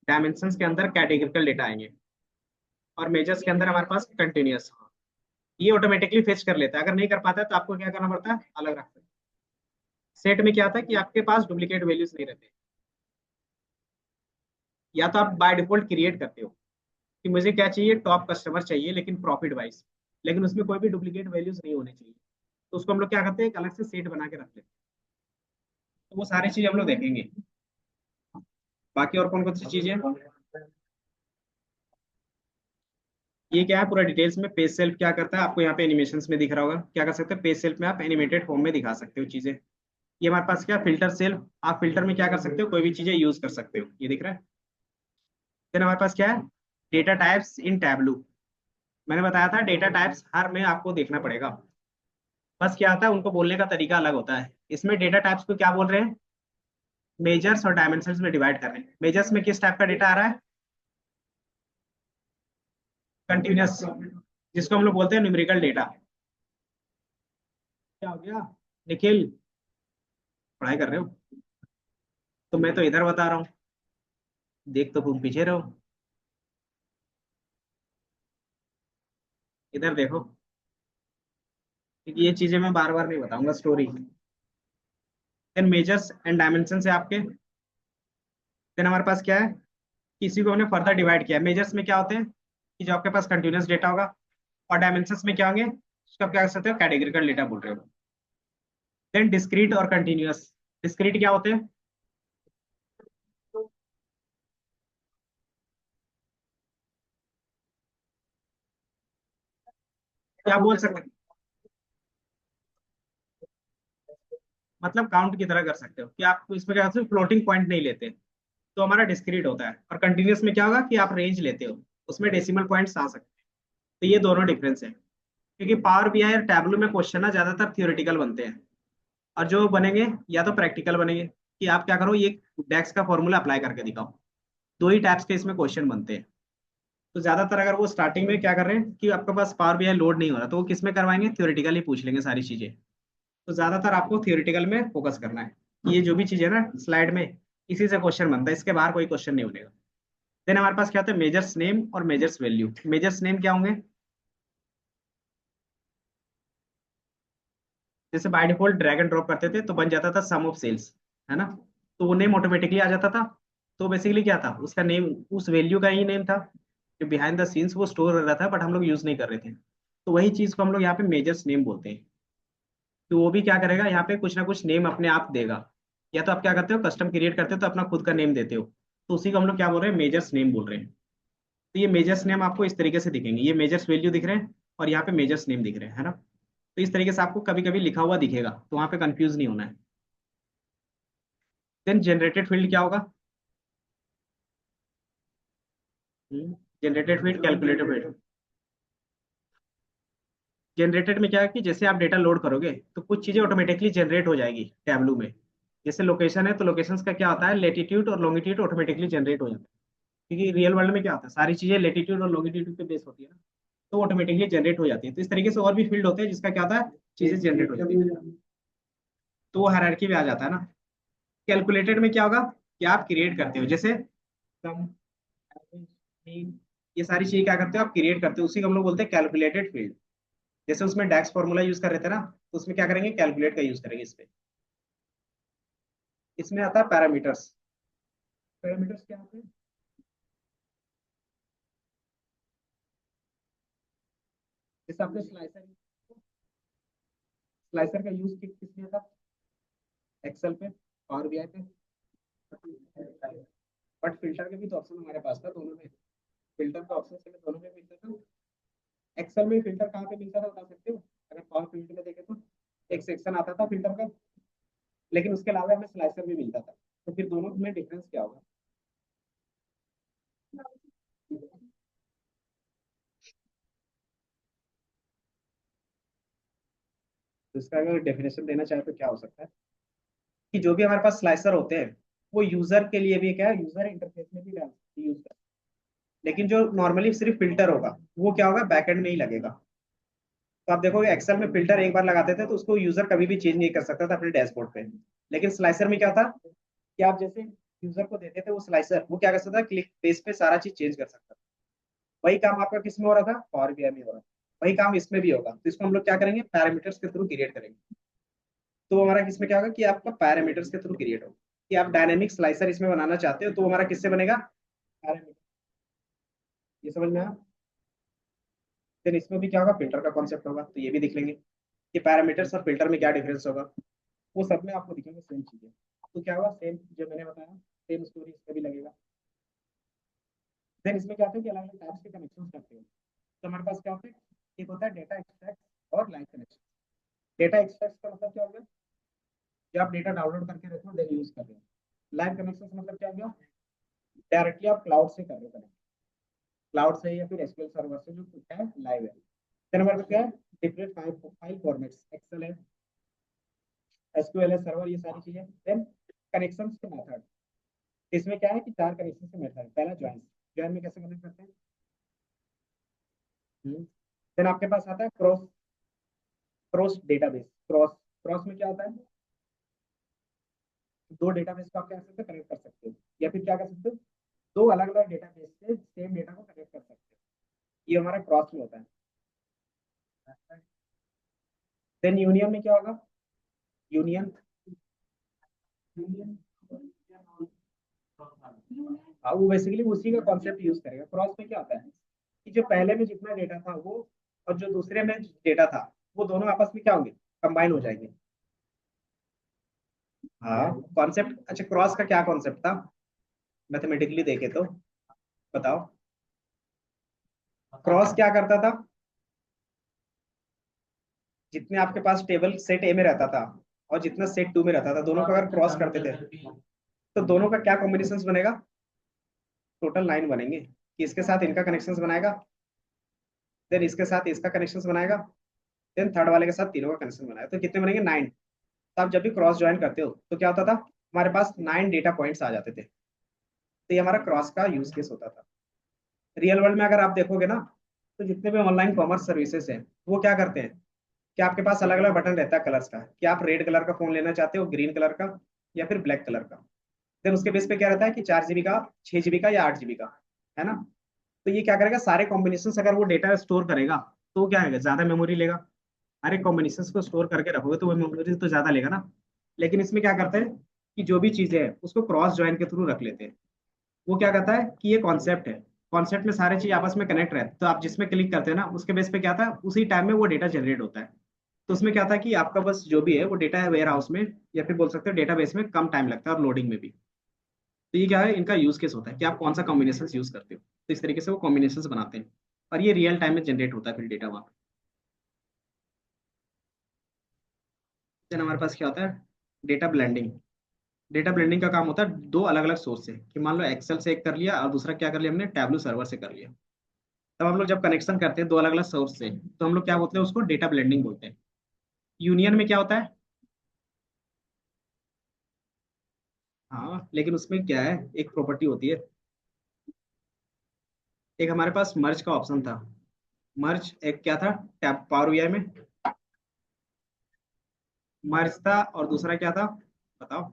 डायमेंशंस के अंदर कैटेगरिकल डेटा आएंगे, और मेजर्स के अंदर हमारे पास कंटिन्यूअस। ये ऑटोमेटिकली फेच कर लेता है, अगर नहीं कर पाता है तो आपको क्या करना पड़ता है, अलग रखते हैं। सेट में क्या था कि आपके पास डुप्लीकेट वैल्यूज नहीं रहते, या तो आप बाय डिफॉल्ट क्रिएट करते हो कि मुझे क्या चाहिए, टॉप कस्टमर चाहिए लेकिन प्रॉफिट वाइज, लेकिन उसमें कोई भी डुप्लीकेट वैल्यूज नहीं होने चाहिए। तो उसको हम लोग क्या करते हैं, एक अलग से सेट बना के रख लेते हैं। तो वो सारी चीज हम लोग देखेंगे। बाकी और कौन कौन सी चीजें हैं? ये क्या है पूरा डिटेल्स में, पेज सेल्फ क्या करता है आपको यहाँ पे एनिमेशंस में दिख रहा होगा, क्या कर सकते हैं, पेज सेल्फ में आप एनिमेटेड फॉर्म में दिखा सकते हो चीजें। ये हमारे पास क्या, फिल्टर सेल्फ, आप फिल्टर में क्या कर सकते हो, कोई भी चीजें यूज कर सकते हो, ये दिख रहा है। फिर हमारे पास क्या है, डेटा टाइप्स इन टैबलू। मैंने बताया था डेटा टाइप्स हर में आपको देखना पड़ेगा। बस क्या आता है, उनको बोलने का तरीका अलग होता है। इसमें डेटा टाइप्स को क्या बोल रहे हैं, मेजर्स और डायमेंशंस में डिवाइड कर रहे हैं। मेजर्स में किस टाइप का डेटा आ रहा है, कंटिन्यूअस, जिसको हम लोग बोलते हैं न्यूमेरिकल डेटा। क्या हो गया निखिल, पढ़ाई कर रहे हो? तो मैं तो इधर बता रहा हूँ, देख तो तुम पीछे रहो, इधर देखो। क्योंकि ये चीजें मैं बार बार नहीं बताऊंगा, story. Then measures and dimension है आपके। देन हमारे पास क्या है, किसी को हमने फर्दर डिवाइड किया। मेजर्स में क्या होते हैं कि जो आपके पास कंटिन्यूअस डेटा होगा, और डायमेंशंस में क्या होंगे, उसको आप क्या कर सकते हो, कैटेगरिकल डेटा बोल रहे हो। देन डिस्क्रीट और कंटिन्यूअस। डिस्क्रीट क्या होते हैं, क्या बोल सकते हैं, मतलब काउंट की तरह कर सकते हो कि आप इसमें क्या करते हो, फ्लोटिंग पॉइंट नहीं लेते, तो हमारा डिस्क्रीट होता है। और कंटिन्यूअस में क्या होगा कि आप रेंज लेते हो, उसमें डेसिमल पॉइंट्स आ सकते हैं। तो ये दोनों डिफरेंस है। क्योंकि पावर बीआई और टैबलू में क्वेश्चन ना ज्यादातर थियोरेटिकल बनते हैं, और जो बनेंगे या तो प्रैक्टिकल बनेंगे, कि आप क्या करो, ये डेक्स का फॉर्मूला अप्लाई करके दिखाओ। दो ही टाइप्स के इसमें क्वेश्चन बनते हैं। तो ज्यादातर अगर वो स्टार्टिंग में क्या कर रहे हैं कि आपके पास पावर बीआई लोड नहीं हो रहा, तो वो किस में करवाएंगे, थियोरेटिकल ही पूछ लेंगे सारी चीजें। तो ज्यादातर आपको थियोरेटिकल में फोकस करना है। ये जो भी चीज है ना स्लाइड में, इसी से क्वेश्चन बनता है, इसके बाहर कोई क्वेश्चन नहीं बनेगा। देन हमारे पास क्या होता है, मेजर्स नेम और मेजर्स वैल्यू। मेजर्स नेम क्या होंगे, जैसे by default drag and drop करते थे तो बन जाता था सम ऑफ सेल्स, है ना। तो वो नेम ऑटोमेटिकली आ जाता था। तो बेसिकली क्या था, उसका नेम उस वैल्यू का ही नेम था, जो बिहाइंड द सीन्स वो स्टोर हो रहा था, बट हम लोग यूज नहीं कर रहे थे। तो वही चीज को हम लोग यहाँ पे मेजर्स नेम बोलते हैं। तो वो भी क्या करेगा, यहाँ पे कुछ ना कुछ नेम अपने आप देगा। या तो आप क्या करते हो, कस्टम क्रिएट करते हो तो अपना खुद का नेम देते हो, तो उसी को हम लोग क्या बोल रहे हैं, मेजर्स नेम बोल रहे हैं। तो ये मेजर्स नेम आपको इस तरीके से दिखेंगे, ये मेजर्स वैल्यू दिख रहे हैं और यहाँ पे मेजर्स नेम दिख रहे हैं, है ना। तो तो इस तरीके से आपको कभी कभी लिखा हुआ दिखेगा, तो वहां पे कंफ्यूज नहीं होना है। देन जनरेटेड फील्ड क्या होगा? Generated field, calculated field. Generated में क्या है कि जैसे आप डेटा लोड करोगे तो कुछ चीजें ऑटोमेटिकली जनरेट हो जाएगी टैब्लू में। जैसे लोकेशन है तो लोकेशंस का क्या होता है, लेटीट्यूड और लॉन्गिट्यूड ऑटोमेटिकली जनरेट हो जाता है, क्योंकि रियल वर्ल्ड में क्या होता है, सारी चीजें लेटीट्यूड और लॉन्गिट्यूड पे बेस होती है ना, तो ऑटोमेटिकली जनरेट हो जाती है। तो इस तरीके से और भी फील्ड होते हैं जिसका क्या होता है, चीजें जनरेट हो जाती है, तो वो हायरार्की में आ जाता है ना। कैलकुलेटेड में क्या होगा कि आप क्रिएट करते हो, जैसे सम, एवरेज, मीन, ये सारी चीजें क्या करते हो आप क्रिएट करते हो, उसी को हम लोग बोलते हैं कैलकुलेटेड फील्ड। जैसे उसमें डैक्स फॉर्मूला यूज कर रहे थे ना, तो उसमें क्या करेंगे, कैलकुलेट का यूज करेंगे इस पे। इसमें आता है पैरामीटर्स। पैरामीटर्स क्या होते हैं? जैसे आपने स्लाइसर, स्लाइसर का यूज किस लिए था, एक्सेल पे, पावर बीआई पे। बट फिल्टर के भी तो ऑप्शन हमारे पास था दोनों में, फिल्टर का ऑप्शन से दोनों में मिलता था। एक्सेल में फिल्टर कहाँ पे मिलता था बता सकते हो? अगर पावर फील्ड में देखे तो एक सेक्शन आता था फिल्टर का, लेकिन उसके अलावा हमें स्लाइसर भी मिलता था। तो फिर दोनों में डिफरेंस क्या होगा? तो इसका अगर डेफिनेशन देना चाहे तो क्या हो सकता है कि जो भी हमारे पास स्लाइसर होते हैं वो यूजर के लिए भी क्या है, यूजर इंटरफेस में भी यूज कर, लेकिन जो नॉर्मली सिर्फ फिल्टर होगा वो क्या होगा, बैकएंड में ही लगेगा। तो आप देखोगे एक्सेल में फिल्टर एक बार लगाते थे तो उसको यूजर कभी भी चेंज नहीं कर सकता था अपने डैशबोर्ड पे। लेकिन स्लाइसर में क्या था कि आप जैसे यूजर को देते थे वो स्लाइसर, वो क्या कर सकता था, क्लिक बेस पे सारा चीज चेंज कर सकता था। वही काम आपका किस में हो रहा था, पावर बीआई में हो रहा था। वही काम इसमें भी होगा, तो इसको हम लोग क्या करेंगे, पैरामीटर्स के थ्रू क्रिएट करेंगे। तो हमारा किसमें क्या होगा कि आपका पैरामीटर्स के थ्रू क्रिएट होगा, कि आप डायनेमिक स्लाइसर इसमें बनाना चाहते हो तो हमारा किससे बनेगा, पैरामीटर। ये समझ में आया? फिर इसमें भी क्या होगा, फिल्टर का कॉन्सेप्ट होगा, तो ये भी देख लेंगे कि पैरामीटर्स और फिल्टर में क्या डिफरेंस होगा। वो सब में आपको दिखेंगे सेम चीजें। तो क्या होगा, सेम जो मैंने बताया सेम स्टोरी इसमें भी लगेगा। देन इसमें क्या होता है कि अलग अलग टाइप्स के कनेक्शन करते हैं। तो हमारे पास क्या होता है, एक होता है डेटा एक्सट्रैक्ट और लाइव कनेक्शन। डेटा एक्सट्रैक्ट का मतलब क्या होगा, कि आप डेटा डाउनलोड करके रखो हो देन यूज कर रहे हो। लाइव कनेक्शन से मतलब क्या होगा, डायरेक्टली आप क्लाउड से कर रहे हो कनेक्ट, क्लाउड से या फिर एसक्यूएल सर्वर से जो कुछ है लाइव है। देन हमारे पास क्या है, डिफरेंट फाइल फॉर्मेट्स, एक्सेल है, एसक्यूएल है, सर्वर, ये सारी चीजें। देन कनेक्शन के मेथड, इसमें क्या है कि चार कनेक्शन के मेथड है। पहला ज्वाइन, ज्वाइन में कैसे कनेक्ट करते हैं। देन आपके पास आता है cross, cross database, cross, cross में क्या होता है, दो डेटाबेस को आप क्या कर सकते हो, कनेक्ट कर सकते हो, या फिर क्या कर सकते हो, दो अलग अलग डेटाबेस से सेम डेटा को कनेक्ट कर सकते हो। ये हमारा क्रॉस में होता है। देन यूनियन में क्या होगा, यूनियन, यूनियन, हाँ वो बेसिकली उसी का कॉन्सेप्ट यूज करेगा। क्रॉस में क्या होता है कि जो पहले में जितना डेटा था वो और जो दूसरे में डेटा था वो दोनों आपस में क्या होंगे, कंबाइन हो जाएंगे। हाँ कॉन्सेप्ट, अच्छा क्रॉस का क्या कॉन्सेप्ट था मैथमेटिकली देखे तो, बताओ। क्रॉस क्या करता था, जितने आपके पास टेबल सेट ए में रहता था और जितना सेट टू में रहता था, दोनों को अगर क्रॉस करते थे तो दोनों का क्या कॉम्बिनेशन बनेगा, टोटल 9 बनेंगे। कि इसके साथ इनका कनेक्शन बनाएगा, देन इसके साथ इसका कनेक्शन बनाएगा, देन थर्ड वाले के साथ तीनों का कनेक्शन बनाएगा, तो कितने बनेंगे, 9। तो आप जब भी क्रॉस ज्वाइन करते हो तो क्या होता था, हमारे पास 9 डेटा पॉइंट्स आ जाते थे। तो ये हमारा क्रॉस का यूज केस होता था। रियल वर्ल्ड में अगर आप देखोगे ना, तो जितने भी ऑनलाइन कॉमर्स सर्विसेज हैं वो क्या करते हैं कि आपके पास अलग अलग बटन रहता है कलर्स का, कि आप रेड कलर का फोन लेना चाहते हो, ग्रीन कलर का, या फिर ब्लैक कलर का। देन उसके बेस पे क्या रहता है कि 4 जीबी का, 6 जीबी का या 8 जीबी का, है ना। तो ये क्या करेगा, सारे कॉम्बिनेशन अगर वो डेटा स्टोर करेगा तो वो क्या है, ज्यादा मेमोरी लेगा। अरे कॉम्बिनेशन को स्टोर करके रखोगे तो वो मेमोरी तो ज्यादा लेगा ना। लेकिन इसमें क्या करते हैं कि जो भी चीजें है उसको क्रॉस ज्वाइन के थ्रू रख लेते हैं। वो क्या कहता है कि ये कॉन्सेप्ट है, कॉन्सेप्ट में सारे चीज आपस में कनेक्ट रहते हैं, तो आप जिसमें क्लिक करते हैं ना उसके बेस पे क्या था, उसी टाइम में वो डेटा जनरेट होता है। तो उसमें क्या था कि आपका बस जो भी है वो डेटा है वेयर हाउस में, या फिर बोल सकते हो डेटाबेस में कम टाइम लगता है और लोडिंग में भी। तो ये क्या है, इनका यूज केस होता है कि आप कौन सा कॉम्बिनेशन यूज करते हो, तो इस तरीके से वो कॉम्बिनेशन बनाते हैं और ये रियल टाइम में जनरेट होता है फिर डेटा वहाँ पे। देन हमारे पास क्या होता है, डेटा ब्लेंडिंग। डेटा ब्लेंडिंग का काम होता है दो अलग अलग सोर्स से, कि मान लो एक्सेल से एक कर लिया और दूसरा क्या कर लिया हमने, टैबलू सर्वर से कर लिया। तब हम लोग जब कनेक्शन करते हैं दो अलग अलग सोर्स से, तो हम लोग क्या बोलते हैं, उसको डेटा ब्लेंडिंग बोलते हैं। यूनियन में क्या होता है, हाँ लेकिन उसमें क्या है, एक प्रॉपर्टी होती है। एक हमारे पास मर्ज का ऑप्शन था, मर्ज एक क्या था, टैब पावर बीआई में मर्ज था, और दूसरा क्या था बताओ,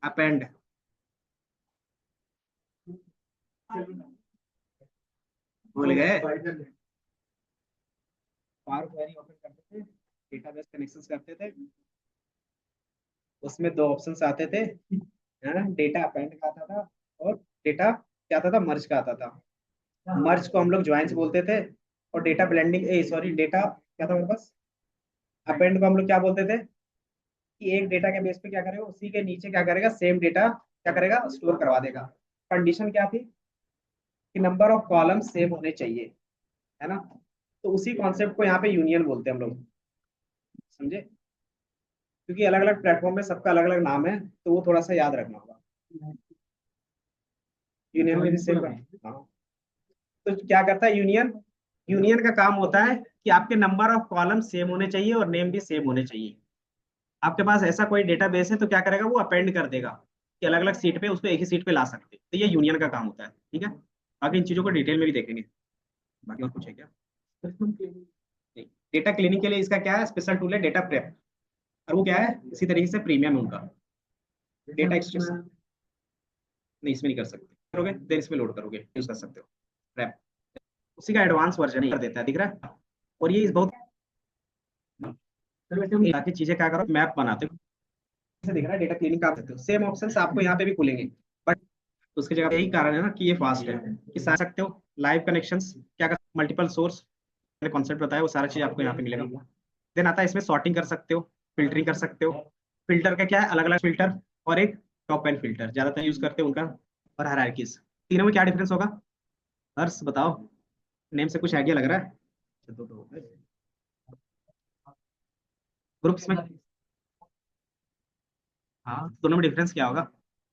अपेंड। भूल गए, पावर क्वेरी ओपन करते थे, डेटाबेस कनेक्शन करते थे, उसमें दो ऑप्शंस आते थे, है ना, डेटा अपेंड का आता था, और डेटा क्या आता था, मर्ज का आता था। मर्ज को हम लोग ज्वाइंस बोलते थे, और डेटा ब्लेंडिंग, ए सॉरी, डेटा क्या था हमारे पास, अपेंड को हम लोग क्या बोलते थे, कि एक डेटा के बेस पे क्या करेगा, उसी के नीचे क्या करेगा, सेम डेटा क्या करेगा, स्टोर करवा देगा। कंडीशन क्या थी, कि नंबर ऑफ कॉलम सेम होने चाहिए, है ना। तो उसी कॉन्सेप्ट को यहाँ पे यूनियन बोलते हैं हम लोग, समझे। क्योंकि अलग अलग प्लेटफॉर्म में सबका अलग अलग नाम है, तो वो थोड़ा सा याद रखना होगा। यूनियन में भी सेम है, हाँ। तो क्या करता है यूनियन, यूनियन का काम होता है कि आपके नंबर ऑफ कॉलम सेम होने चाहिए और नेम भी सेम होने चाहिए। आपके पास ऐसा कोई डेटाबेस है तो क्या करेगा, वो अपेंड कर देगा कि अलग अलग सीट पे उसको एक ही सीट पे ला सकते हैं। तो ये यूनियन का काम होता है, ठीक है। बाकी इन चीजों को डिटेल में भी देखेंगे। बाकी और कुछ है क्या, नहीं। डेटा क्लीनिंग के लिए इसका क्या है, स्पेशल टूल है डेटा प्रेप, और वो क्या है, इसी तरीके से प्रीमियम उनका डेटा एक्सट्रैक्शन। नहीं इसमें नहीं कर सकते, करोगे देन इसमें लोड करोगे यूज कर सकते हो प्रेप, उसी का एडवांस वर्जन ही कर देता है, दिख रहा है। और ये इस बहुत बाकी चीजें क्या करो, मैप बनाते हो, जैसे दिख रहा है डेटा क्लीनिंग कर सकते हो, सेम ऑप्शंस आपको यहाँ पे भी खुलेंगे। बट उसकी जगह यही कारण है ना कि ये फास्ट है, कि समझ सकते हो लाइव कनेक्शंस क्या कर, मल्टीपल सोर्स, मैंने कॉन्सेप्ट बताया वो सारा चीज आपको यहाँ पे मिलेगा। देन आता है इसमें सॉर्टिंग कर सकते हो, फिल्टरिंग कर सकते हो। फिल्टर का क्या है, अलग अलग फिल्टर, और एक टॉप एंड फिल्टर ज्यादातर यूज करते हैं उनका, और हायरार्कीज। तीनों में क्या डिफरेंस होगा, हर्ष बताओ, नेम से कुछ आइडिया लग रहा है। दो दो ग्रुप्स में, हाँ दोनों में डिफरेंस क्या होगा,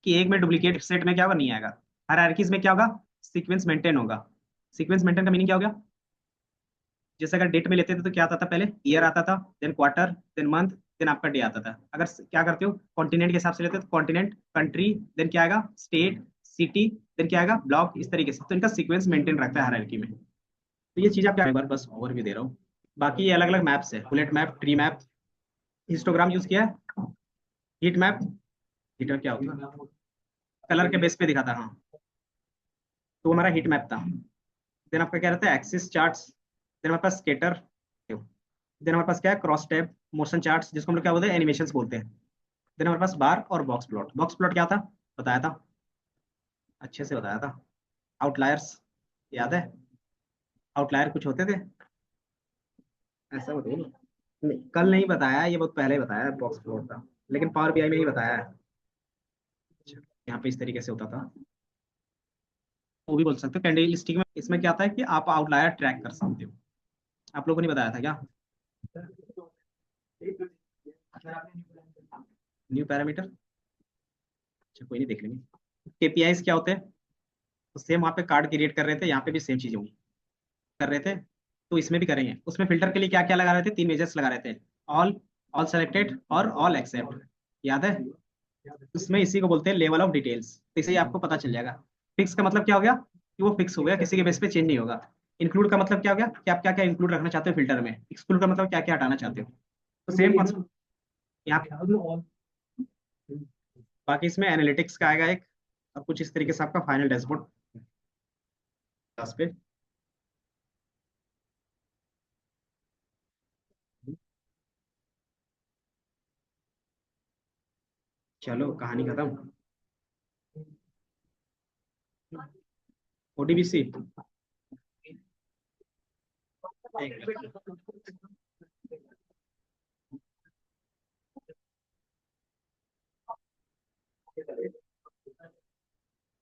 कि एक में डुप्लीकेट सेट में क्या होगा, नहीं आएगा। हायरार्कीज में क्या होगा, सीक्वेंस मेंटेन होगा। सीक्वेंस मेंटेन का मीनिंग क्या हो गया, जैसे अगर डेट में लेते थे तो क्या आता था, पहले ईयर आता था, then quarter, then month, then आपका डे आता था। अगर क्या करते हो कॉन्टिनेंट के हिसाब से लेते हो तो कॉन्टिनेंट, कंट्री, देन क्या आएगा, स्टेट, सिटी, देन क्या आएगा, ब्लॉक, इस तरीके से। तो इनका सीक्वेंस मेंटेन रखता है हायरार्की में। तो ये चीज आप क्या, एक बार बस ओवर भी दे रहा हूँ। बाकी ये अलग अलग मैप्स है, bullet map, tree map, histogram use किया है, हीट मैप, हीटर क्या होता है, कलर के बेस पे दिखाता, हाँ। तो वो हमारा हीट मैप था। देन आपका क्या रहता है, एक्सिस चार्ट्स, देन हमारे पास स्केटर, देन हमारे पास क्या है, क्रॉस टैब मोशन चार्ट्स, जिसको हम लोग क्या बोलते हैं, एनिमेशंस बोलते हैं। देन हमारे पास बार और बॉक्स प्लॉट। बॉक्स प्लॉट क्या था, बताया था, अच्छे से बताया था। आउटलायर्स, याद है, आउटलायर कुछ होते थे, ऐसा बताओ ना। नहीं कल नहीं बताया, ये बहुत पहले बताया बॉक्स प्लॉट था, लेकिन पावर बीआई में ही बताया है। अच्छा, यहाँ पे इस तरीके से होता था। वो भी बोल सकते हो कैंडल स्टिक में, इसमें क्या आता है कि आप आउटलायर ट्रैक कर सकते हो। आप लोगों ने बताया था क्या, न्यू पैरामीटर, अच्छा कोई नहीं, देख लेंगे। केपीआईज क्या होते हैं, तो सेम वहाँ पे कार्ड क्रिएट कर रहे थे, यहाँ पे भी सेम चीजें होंगी, कर रहे थे। तो इसमें भी करेंगे, उसमें फिल्टर के लिए क्या क्या लगा रहे थे, तीन मेजर्स लगा रहे थे, ऑल, ऑल सेलेक्टेड और ऑल एक्सेप्ट, याद है। उसमें इसी को बोलते हैं लेवल ऑफ डिटेल्स, तो इसे ही आपको पता चल जाएगा। फिक्स का मतलब क्या हो गया, कि वो फिक्स हो गया, किसी के बेस पे चेंज नहीं होगा। इंक्लूड का मतलब क्या हो गया, कि आप क्या क्या इंक्लूड रखना चाहते हो फिल्टर में। एक्सक्लूड का मतलब क्या क्या हटाना चाहते हो। तो सेम कॉन्सेप्ट यहाँ पे। बाकी इसमें एनालिटिक्स का आएगा एक, और कुछ इस तरीके से आपका फाइनल डैशबोर्ड पे। चलो कहानी खत्म, ओडीबीसी।